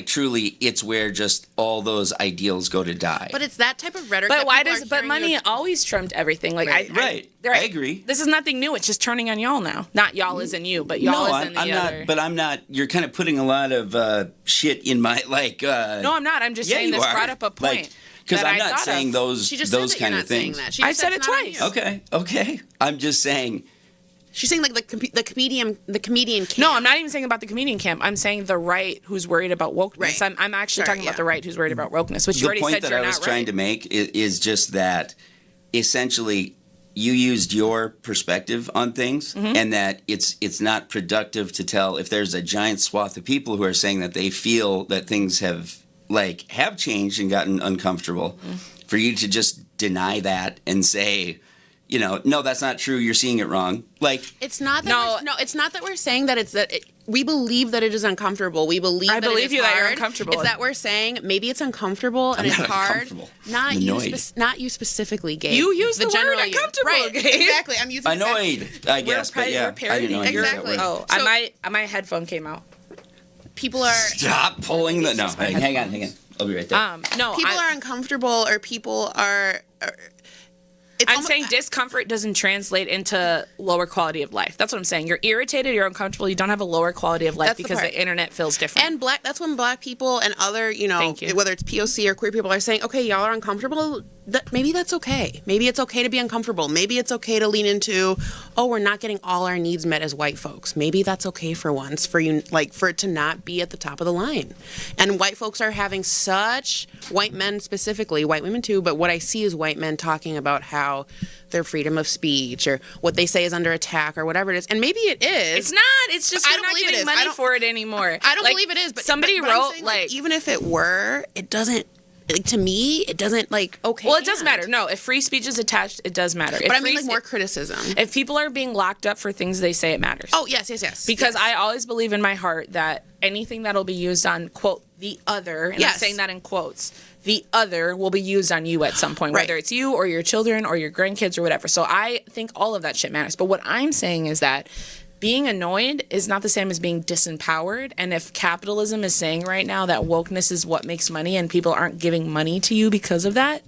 truly, it's where just all those ideals go to die. But it's that type of rhetoric. But money always trumped everything. Like I agree. This is nothing new. It's just turning on y'all now. Not y'all as in you, but y'all as in the other. Not. But I'm not. You're kind of putting a lot of shit in my like. No, I'm not. I'm just saying this brought up a point. Because I'm not saying those kind of things. I've said it twice. Okay. I'm just saying. She's saying like the comedian camp. No, I'm not even saying about the comedian camp. I'm saying the right who's worried about wokeness. Right. I'm actually talking about the right who's worried about wokeness, which you already said you're not right. The point that I was trying to make is just that essentially you used your perspective on things, and that it's not productive to tell if there's a giant swath of people who are saying that they feel that things have changed and gotten uncomfortable, for you to just deny that and say, no, that's not true. You're seeing it wrong. It's not that it's not that we're saying that we believe that it is uncomfortable. We believe that it is hard. that you're uncomfortable. It's that we're saying maybe it's uncomfortable and it's hard. Not you specifically, Gabe. You use the general word uncomfortable, right? Gabe. Exactly. I'm using annoyed. I guess, but yeah, we're I didn't know I used that Exactly. word. Oh, my headphone came out. People are Stop pulling the. No, hang on. I'll be right there. people are uncomfortable, or people are. I'm saying discomfort doesn't translate into lower quality of life. That's what I'm saying. You're irritated, you're uncomfortable, you don't have a lower quality of life That's the because part. the internet feels different. And that's when black people and other, Thank you. whether it's POC or queer people are saying, okay, y'all are uncomfortable. Maybe that's okay. Maybe it's okay to be uncomfortable. Maybe it's okay to lean into, we're not getting all our needs met as white folks. Maybe that's okay for once, for you, for it to not be at the top of the line. And white folks are having white men specifically, white women too, but what I see is white men talking about how their freedom of speech or what they say is under attack or whatever it is. And maybe it is. It's not. It's just you're not getting money for it anymore. I don't believe it is. But somebody but wrote saying, even if it were, it doesn't. To me, it doesn't okay. Well, it does matter. No, if free speech is attached, it does matter. But I mean, more criticism. If people are being locked up for things they say, it matters. Oh, yes. Because I always believe in my heart that anything that'll be used on, quote, the other, and I'm saying that in quotes, the other will be used on you at some point, whether it's you or your children or your grandkids or whatever. So I think all of that shit matters. But what I'm saying is that being annoyed is not the same as being disempowered. And if capitalism is saying right now that wokeness is what makes money and people aren't giving money to you because of that,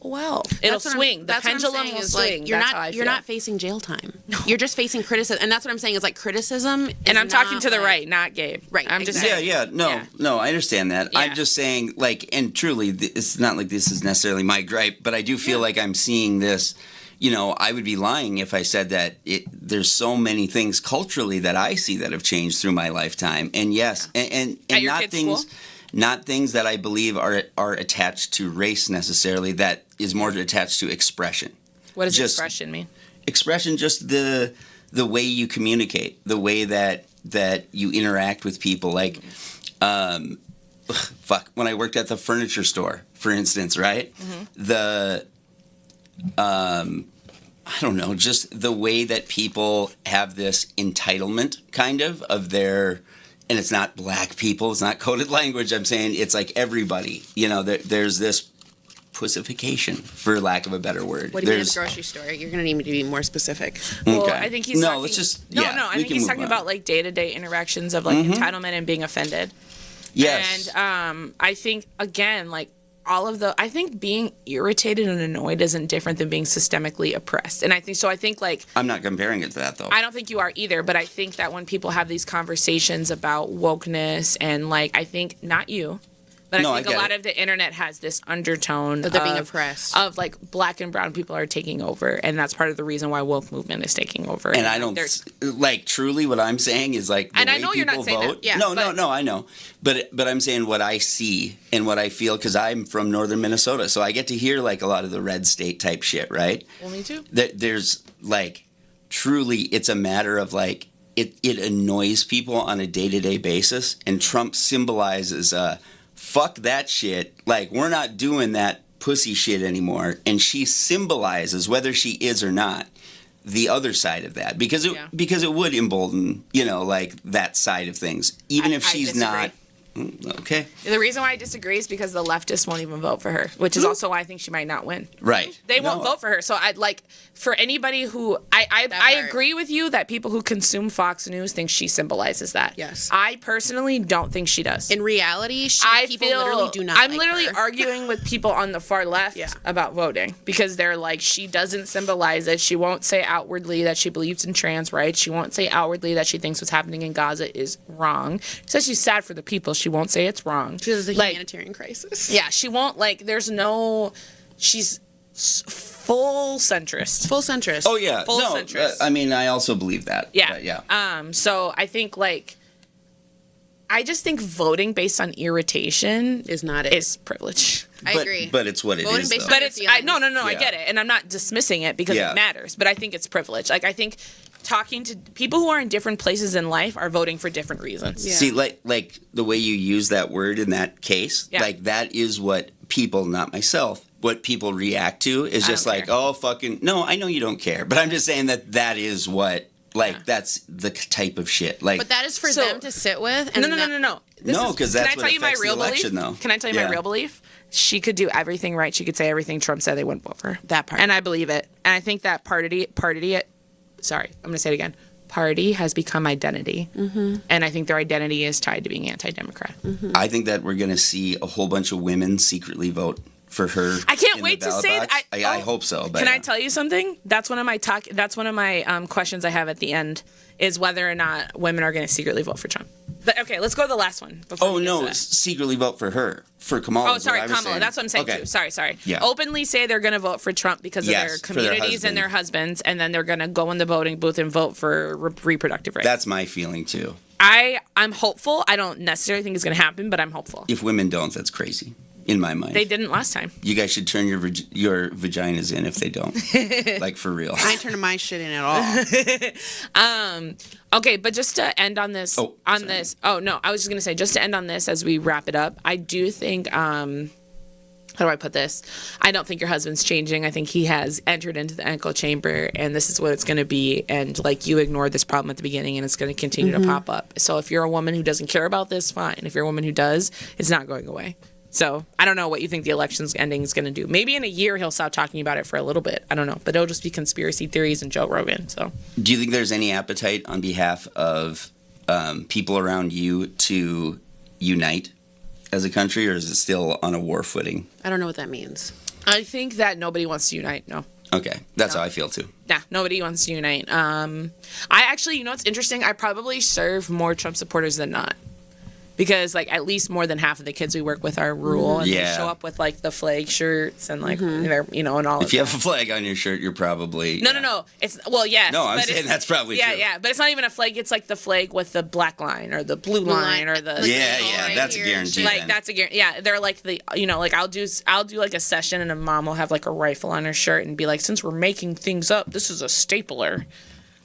well, it'll swing. The pendulum will swing. You're not facing jail time. No. You're just facing criticism. And that's what I'm saying is criticism. And I'm talking to the right, not Gabe. Right. I'm just saying. No, I understand that. Yeah. I'm just saying, and truly, it's not like this is necessarily my gripe, but I do feel like I'm seeing this. I would be lying if I said that there's so many things culturally that I see that have changed through my lifetime. And yes, and not things, not things that I believe are attached to race necessarily. That is more attached to expression. What does expression mean? Expression, just the way you communicate, the way that you interact with people. When I worked at the furniture store, for instance, right? Mm-hmm. I don't know, just the way that people have this entitlement kind of their, and it's not black people, it's not coded language, I'm saying it's everybody, there's this pussification, for lack of a better word. What do you mean at the grocery store? You're going to need me to be more specific. Well, I think he's talking... let's just... I think he's talking about day-to-day interactions of entitlement and being offended. Yes. And I think, again, I think being irritated and annoyed isn't different than being systemically oppressed. And I think I'm not comparing it to that, though. I don't think you are either, but I think that when people have these conversations about wokeness and I think not you, but I think a lot of the internet has this undertone that they're being oppressed. Of black and brown people are taking over, and that's part of the reason why woke movement is taking over. And I don't truly what I'm saying is the and way I know people you're not saying vote. That. Yeah, No, I know. But I'm saying what I see and what I feel, because I'm from northern Minnesota, so I get to hear a lot of the red state type shit, right? Well, me too. There's truly it's a matter of it annoys people on a day-to-day basis, and Trump symbolizes fuck that shit. We're not doing that pussy shit anymore. And she symbolizes, whether she is or not, the other side of that. Because it would embolden, that side of things. Even if she's not. Okay. The reason why I disagree is because the leftists won't even vote for her, which is also why I think she might not win. Right. They won't vote for her. So I'd for anybody who I agree with you that people who consume Fox News think she symbolizes that. Yes. I personally don't think she does. In reality, people literally do not. I'm literally arguing with people on the far left about voting because they're she doesn't symbolize it. She won't say outwardly that she believes in trans rights. She won't say outwardly that she thinks what's happening in Gaza is wrong. She says she's sad for the people. She won't say it's wrong. She says it's a humanitarian crisis. Yeah, she won't she's full centrist. Full centrist. Oh yeah. Full centrist. I mean, I also believe that. Yeah. But yeah. So I think I just think voting based on irritation is not it. Is privilege. I agree. But it's what it Voting is, based though. on But it's I Yeah. get it, and I'm not dismissing it because Yeah. it matters. But I think it's privilege. Like I think talking to people who are in different places in life are voting for different reasons. Yeah. See, like the way you use that word in that case, Yeah. like that is what people, not myself, what people react to is I just don't like, care. oh, fucking, no, I know you don't care. But I'm just saying that is what, like, that's the type of shit. Like, But that is for So- them to sit with. And No. No, 'cause that's Can I what tell you my affects the real election, belief? though. Can I tell you Yeah. my real belief? She could do everything right. She could say everything Trump said. They wouldn't vote for her. That part. And I believe it. And I think that sorry, I'm going to say it again. Party has become identity. Mm-hmm. And I think their identity is tied to being anti-Democrat. Mm-hmm. I think that we're going to see a whole bunch of women secretly vote for her. I can't in wait the to ballot say box. that. I hope so. But Can I tell you something? That's one of my questions I have at the end is whether or not women are going to secretly vote for Trump. But, okay, let's go to the last one. before Oh, we get to no, that. secretly vote for her. For Kamala. Oh, is what sorry, I was Kamala. saying. That's what I'm saying Okay. too. Sorry. Yeah. Openly say they're going to vote for Trump because of Yes, their for their communities and their husband. husbands, and then they're going to go in the voting booth and vote for reproductive rights. That's my feeling, too. I'm hopeful. I don't necessarily think it's going to happen, but I'm hopeful. If women don't, that's crazy. In my mind. They didn't last time. You guys should turn your vaginas in if they don't. Like, for real. I ain't turning my shit in at all. Okay, but just to end on this, Oh, sorry. Oh no, I was just gonna say, just to end on this as we wrap it up, I do think, how do I put this? I don't think your husband's changing. I think he has entered into the echo chamber, and this is what it's gonna be. And like you ignored this problem at the beginning, and it's gonna continue to pop up. So if you're a woman who doesn't care about this, fine. If you're a woman who does, it's not going away. So I don't know what you think the election's ending is going to do. Maybe in a year he'll stop talking about it for a little bit. I don't know, but it'll just be conspiracy theories and Joe Rogan. So Do you think there's any appetite on behalf of people around you to unite as a country, or is it still on a war footing? I don't know what that means. I think that nobody wants to unite. No. Okay, that's how I feel too. Nah, nobody wants to unite. I actually, you know what's interesting? I probably serve more Trump supporters than not. Because, like, at least more than half of the kids we work with are rural, and Yeah. they show up with, like, the flag shirts and, like, they're, you know, and all of If you that. have a flag on your shirt, you're probably No. It's, well, yes. No, I'm but saying it's- that's probably yeah, true. Yeah, but it's not even a flag. It's, like, the flag with the black line or the blue line or the... Yeah, right that's a here, guarantee. Like then. that's a guarantee. Yeah, they're like the like I'll do like a session and a mom will have like a rifle on her shirt and be like, since we're making things up, this is a stapler.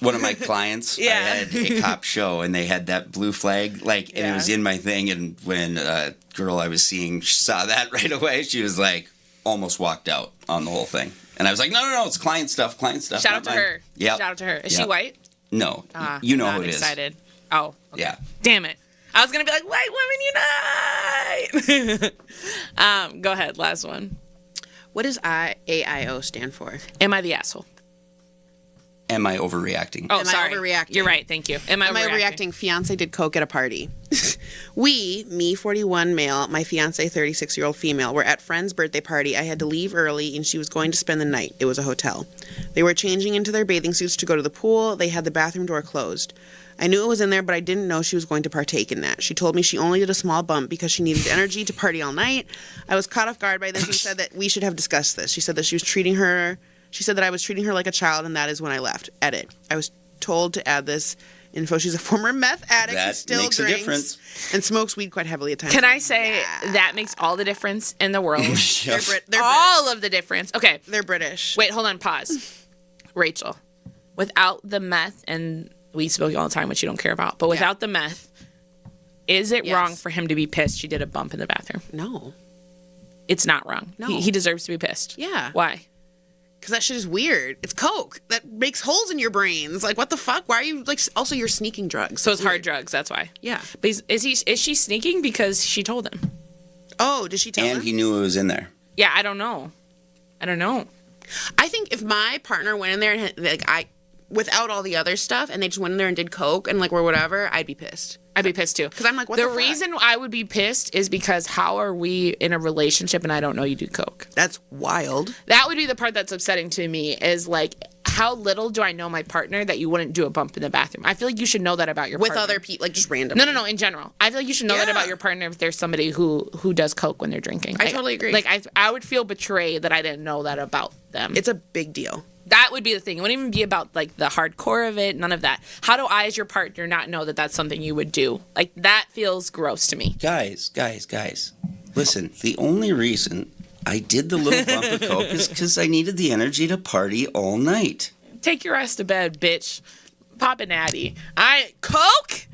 One of my clients, Yeah. I had a cop show, and they had that blue flag, like, and it was in my thing. And when a girl I was seeing saw that right away, she was like, almost walked out on the whole thing. And I was like, no, it's client stuff. Shout out to not mine. her. Yep. Shout out to her. Is she Yep. white? No, you know not who it is. excited. Oh, okay. Yeah. Damn it. I was gonna be like, white women unite. Go ahead. Last one. What does AIO stand for? Am I the asshole? Am I overreacting? Oh, Am I sorry. overreacting? You're right. Thank you. Am I overreacting? Fiance did coke at a party. Me 41 male, my fiance 36-year-old female, were at friend's birthday party. I had to leave early, and she was going to spend the night. It was a hotel. They were changing into their bathing suits to go to the pool. They had the bathroom door closed. I knew it was in there, but I didn't know she was going to partake in that. She told me she only did a small bump because she needed energy to party all night. I was caught off guard by this and said that we should have discussed this. She said that She said that I was treating her like a child, and that is when I left. Edit. I was told to add this info. She's a former meth addict who That still makes a drinks difference. and smokes weed quite heavily at times. Can I say that makes all the difference in the world? They're, they're, all of the difference. Okay. they're British. Wait, hold on, pause. Rachel, without the meth, and we smoke all the time, which you don't care about, but without the meth, is it Yes. wrong for him to be pissed she did a bump in the bathroom? No. It's not wrong. No. He deserves to be pissed. Yeah. Why? Because that shit is weird. It's coke. That makes holes in your brains. Like, what the fuck? Why are you, like, also you're sneaking drugs. So it's hard weird. drugs, that's why. Yeah. But is she sneaking because she told him? Oh, did she tell And him? he knew it was in there. Yeah, I don't know. I think if my partner went in there and had, like, without all the other stuff, and they just went in there and did coke and, like, or whatever, I'd be pissed. I'd be pissed too. Because I'm like, what the fuck? reason I would be pissed is because how are we in a relationship and I don't know you do coke? That's wild. That would be the part that's upsetting to me is like, how little do I know my partner that you wouldn't do a bump in the bathroom? I feel like you should know that about your With partner. other people, like, just randomly. No, in general. I feel like you should know that Yeah. about your partner if there's somebody who does coke when they're drinking. I totally agree. Like, I would feel betrayed that I didn't know that about them. It's a big deal. That would be the thing. It wouldn't even be about, like, the hardcore of it, none of that. How do I, as your partner, not know that that's something you would do? Like, that feels gross to me. Guys. Listen, the only reason I did the little bump of coke because I needed the energy to party all night. Take your ass to bed, bitch. Pop an Addy. Coke?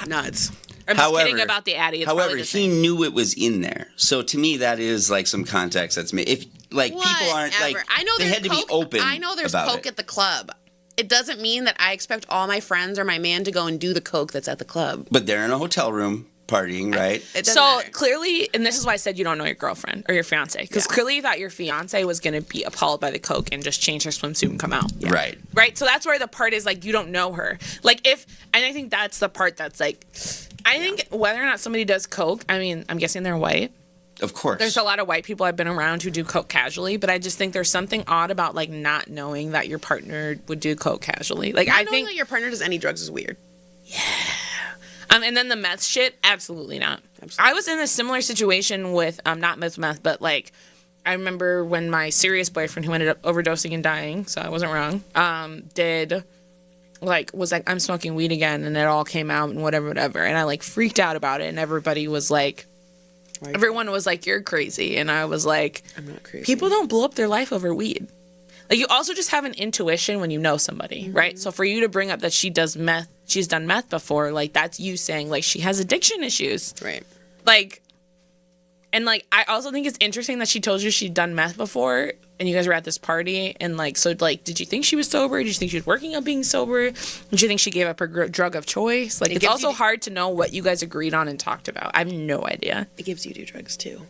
Nuts. I'm just kidding about the Addy. It's However, he knew it was in there. So to me, that is like some context that's made. If like people aren't like, I know they had to be open. I know there's about coke at the club. It doesn't mean that I expect all my friends or my man to go and do the coke that's at the club. But they're in a hotel room partying, right? So clearly, and this is why I said you don't know your girlfriend or your fiance, because clearly you thought your fiance was going to be appalled by the coke and just change her swimsuit and come out. Yeah. Right. Right. So that's where the part is like you don't know her. Like and I think that's the part that's like, I think whether or not somebody does coke, I mean, I'm guessing they're white. Of course. There's a lot of white people I've been around who do coke casually, but I just think there's something odd about like not knowing that your partner would do coke casually. Like I think that your partner does any drugs is weird. Yeah. And then the meth shit, absolutely not. Absolutely. I was in a similar situation with not meth, but like I remember when my serious boyfriend, who ended up overdosing and dying, so I wasn't wrong, was like, I'm smoking weed again, and it all came out and whatever, and I like freaked out about it, and everybody was like, everyone was like, you're crazy, and I was like, I'm not crazy. People don't blow up their life over weed. Like, you also just have an intuition when you know somebody, right? So for you to bring up that she's done meth before, like, that's you saying, like, she has addiction issues. Right. Like, and, like, I also think it's interesting that she told you she'd done meth before, and you guys were at this party, and, like, so, like, did you think she was sober? Did you think she was working on being sober? Did you think she gave up her drug of choice? Like, it's also hard to know what you guys agreed on and talked about. I have no idea. It gives you do drugs, too.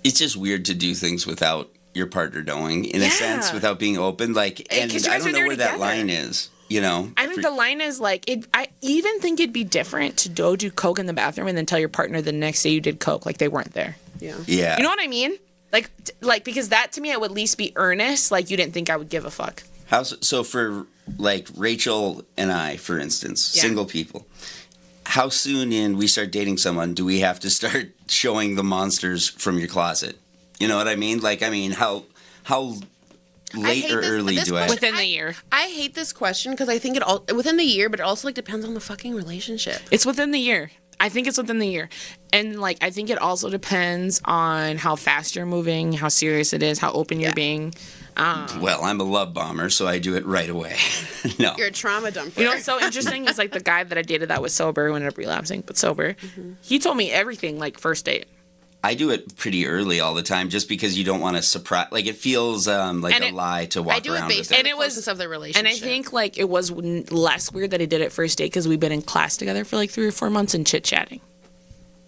It's just weird to do things without your partner knowing, in a sense, without being open. Like, and I don't know where that line is, you know? I think the line is, like, I even think it'd be different to go do coke in the bathroom and then tell your partner the next day you did coke, like they weren't there. Yeah. You know what I mean? Like because that to me, I would at least be earnest, like you didn't think I would give a fuck. So for, like, Rachel and I, for instance, single people, how soon in we start dating someone do we have to start showing the monsters from your closet? You know what I mean? Like, I mean, how late or early do I? Within the year. I hate this question because I think within the year, but it also like depends on the fucking relationship. It's within the year. I think it's within the year. And like I think it also depends on how fast you're moving, how serious it is, how open you're being. Well, I'm a love bomber, so I do it right away. No. You're a trauma dumper. You know what's so interesting is like the guy that I dated that was sober, who ended up relapsing, but sober. He told me everything like first date. I do it pretty early all the time, just because you don't want to surprise. Like, it feels like a lie to walk around with it. I do it based on the closeness of the relationship. And I think like it was less weird that he did it first date because we've been in class together for like 3 or 4 months and chit chatting.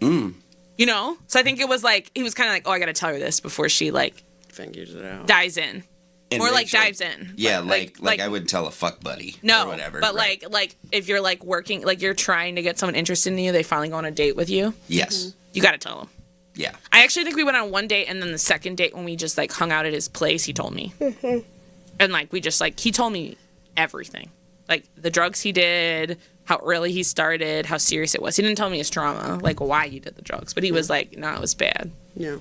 You know, so I think it was like he was kind of like, oh, I got to tell her this before she like figures it out, dives in, and or Rachel, like dives in. Yeah, like I wouldn't tell a fuck buddy. No, or whatever. But right. like if you're like working, like you're trying to get someone interested in you, they finally go on a date with you. Yes, you got to tell them. Yeah. I actually think we went on one date, and then the second date when we just like hung out at his place, he told me. And like we just like he told me everything, like the drugs he did, how early he started, how serious it was. He didn't tell me his trauma, like why he did the drugs, but he was like, no, it was bad. Yeah.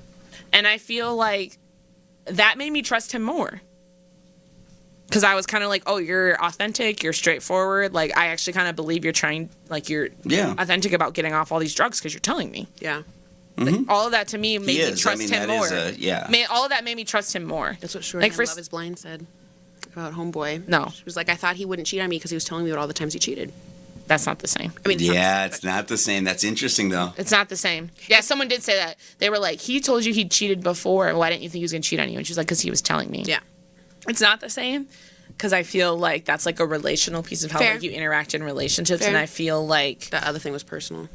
And I feel like that made me trust him more. Because I was kind of like, oh, you're authentic, you're straightforward. Like, I actually kind of believe you're trying, like, you're authentic about getting off all these drugs because you're telling me. Yeah. Like, all of that to me made me trust him more. All of that made me trust him more. That's what Shorty on Love is Blind said about Homeboy. No. She was like, I thought he wouldn't cheat on me because he was telling me about all the times he cheated. That's not the same. I mean, it's not the same. That's interesting, though. It's not the same. Yeah, someone did say that. They were like, he told you he cheated before. Why didn't you think he was going to cheat on you? And she's like, because he was telling me. Yeah. It's not the same. Because I feel like that's like a relational piece of how like, you interact in relationships. And I feel like... The other thing was personal.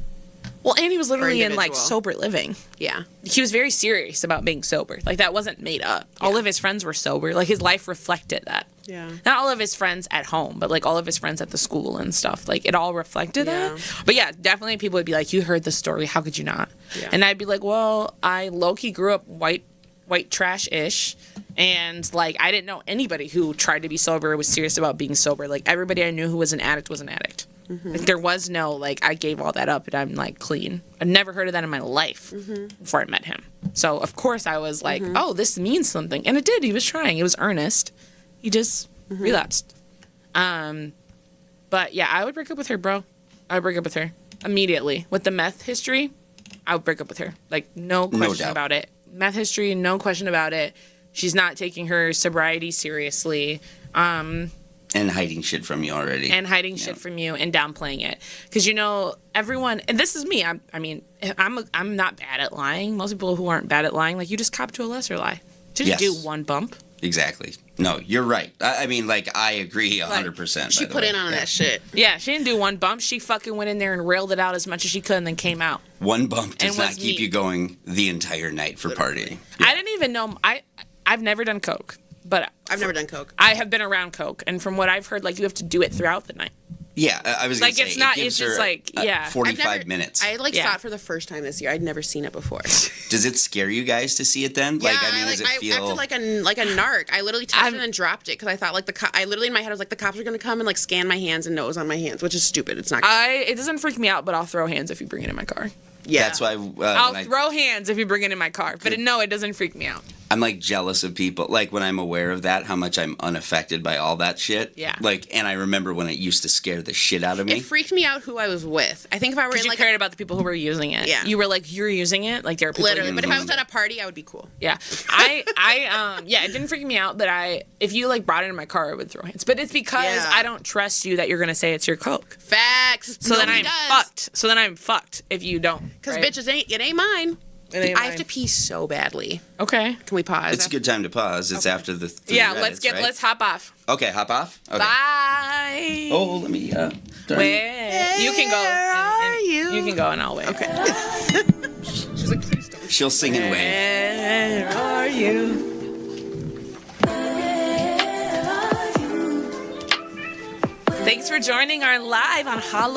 Well, and he was literally in like sober living. Yeah. He was very serious about being sober. Like that wasn't made up. Yeah. All of his friends were sober. Like his life reflected that. Yeah. Not all of his friends at home, but like all of his friends at the school and stuff. Like it all reflected that. But yeah, definitely people would be like, you heard the story. How could you not? Yeah. And I'd be like, well, I low-key grew up white trash-ish. And like I didn't know anybody who tried to be sober or was serious about being sober. Like everybody I knew who was an addict was an addict. Like, there was no, like, I gave all that up and I'm, like, clean. I'd never heard of that in my life before I met him. So, of course, I was like, oh, this means something. And it did. He was trying. He was earnest. He just relapsed. But, yeah, I would break up with her, bro. I would break up with her immediately. With the meth history, I would break up with her. Like, no question about it. meth history, no question about it. She's not taking her sobriety seriously. And hiding shit from you already. And hiding shit from you and downplaying it. Because, you know, everyone, and this is me, I'm not bad at lying. Most people who aren't bad at lying, like, you just cop to a lesser lie. Just do one bump. Exactly. No, you're right. I mean, like, I agree 100%. She put in on that shit. Yeah, she didn't do one bump. She fucking went in there and railed it out as much as she could and then came out. One bump does not keep you going the entire night for partying. Yeah. I didn't even know. I've never done coke, but I've never done coke. I have been around coke, and from what I've heard, like, you have to do it throughout the night. Yeah, I was like, gonna it's say, not. it It's gives just her, like 45 minutes. I saw it for the first time this year. I'd never seen it before. Does it scare you guys to see it then? Yeah, like, I mean, does it feel? I acted like a narc. I literally touched it and then dropped it because I thought like I literally in my head I was like the cops are gonna come and like scan my hands and nose on my hands, which is stupid. It's not. It doesn't freak me out, but I'll throw hands if you bring it in my car. Yeah, that's why I'll throw hands if you bring it in my car. But no, it doesn't freak me out. I'm like jealous of people, like when I'm aware of that, how much I'm unaffected by all that shit. Yeah. Like, and I remember when it used to scare the shit out of me. It freaked me out who I was with. I think if I were in like cared about the people who were using it. Yeah. You were like, you're using it, like there are people literally. But if I was at a party, I would be cool. Yeah. It didn't freak me out, but if you like brought it in my car, I would throw hands. But it's because I don't trust you that you're gonna say it's your coke. Facts. So then I'm fucked. So then I'm fucked if you don't. Because bitches it ain't mine. I have to pee so badly. Okay. Can we pause? It's a good time to pause. It's after the let's hop off. Okay, hop off. Okay. Bye. Oh, let me Where you can go. You can go and I'll wait. Okay. She's like, please don't. She'll sing and wave. Where are you? Thanks for joining our live on Halloween.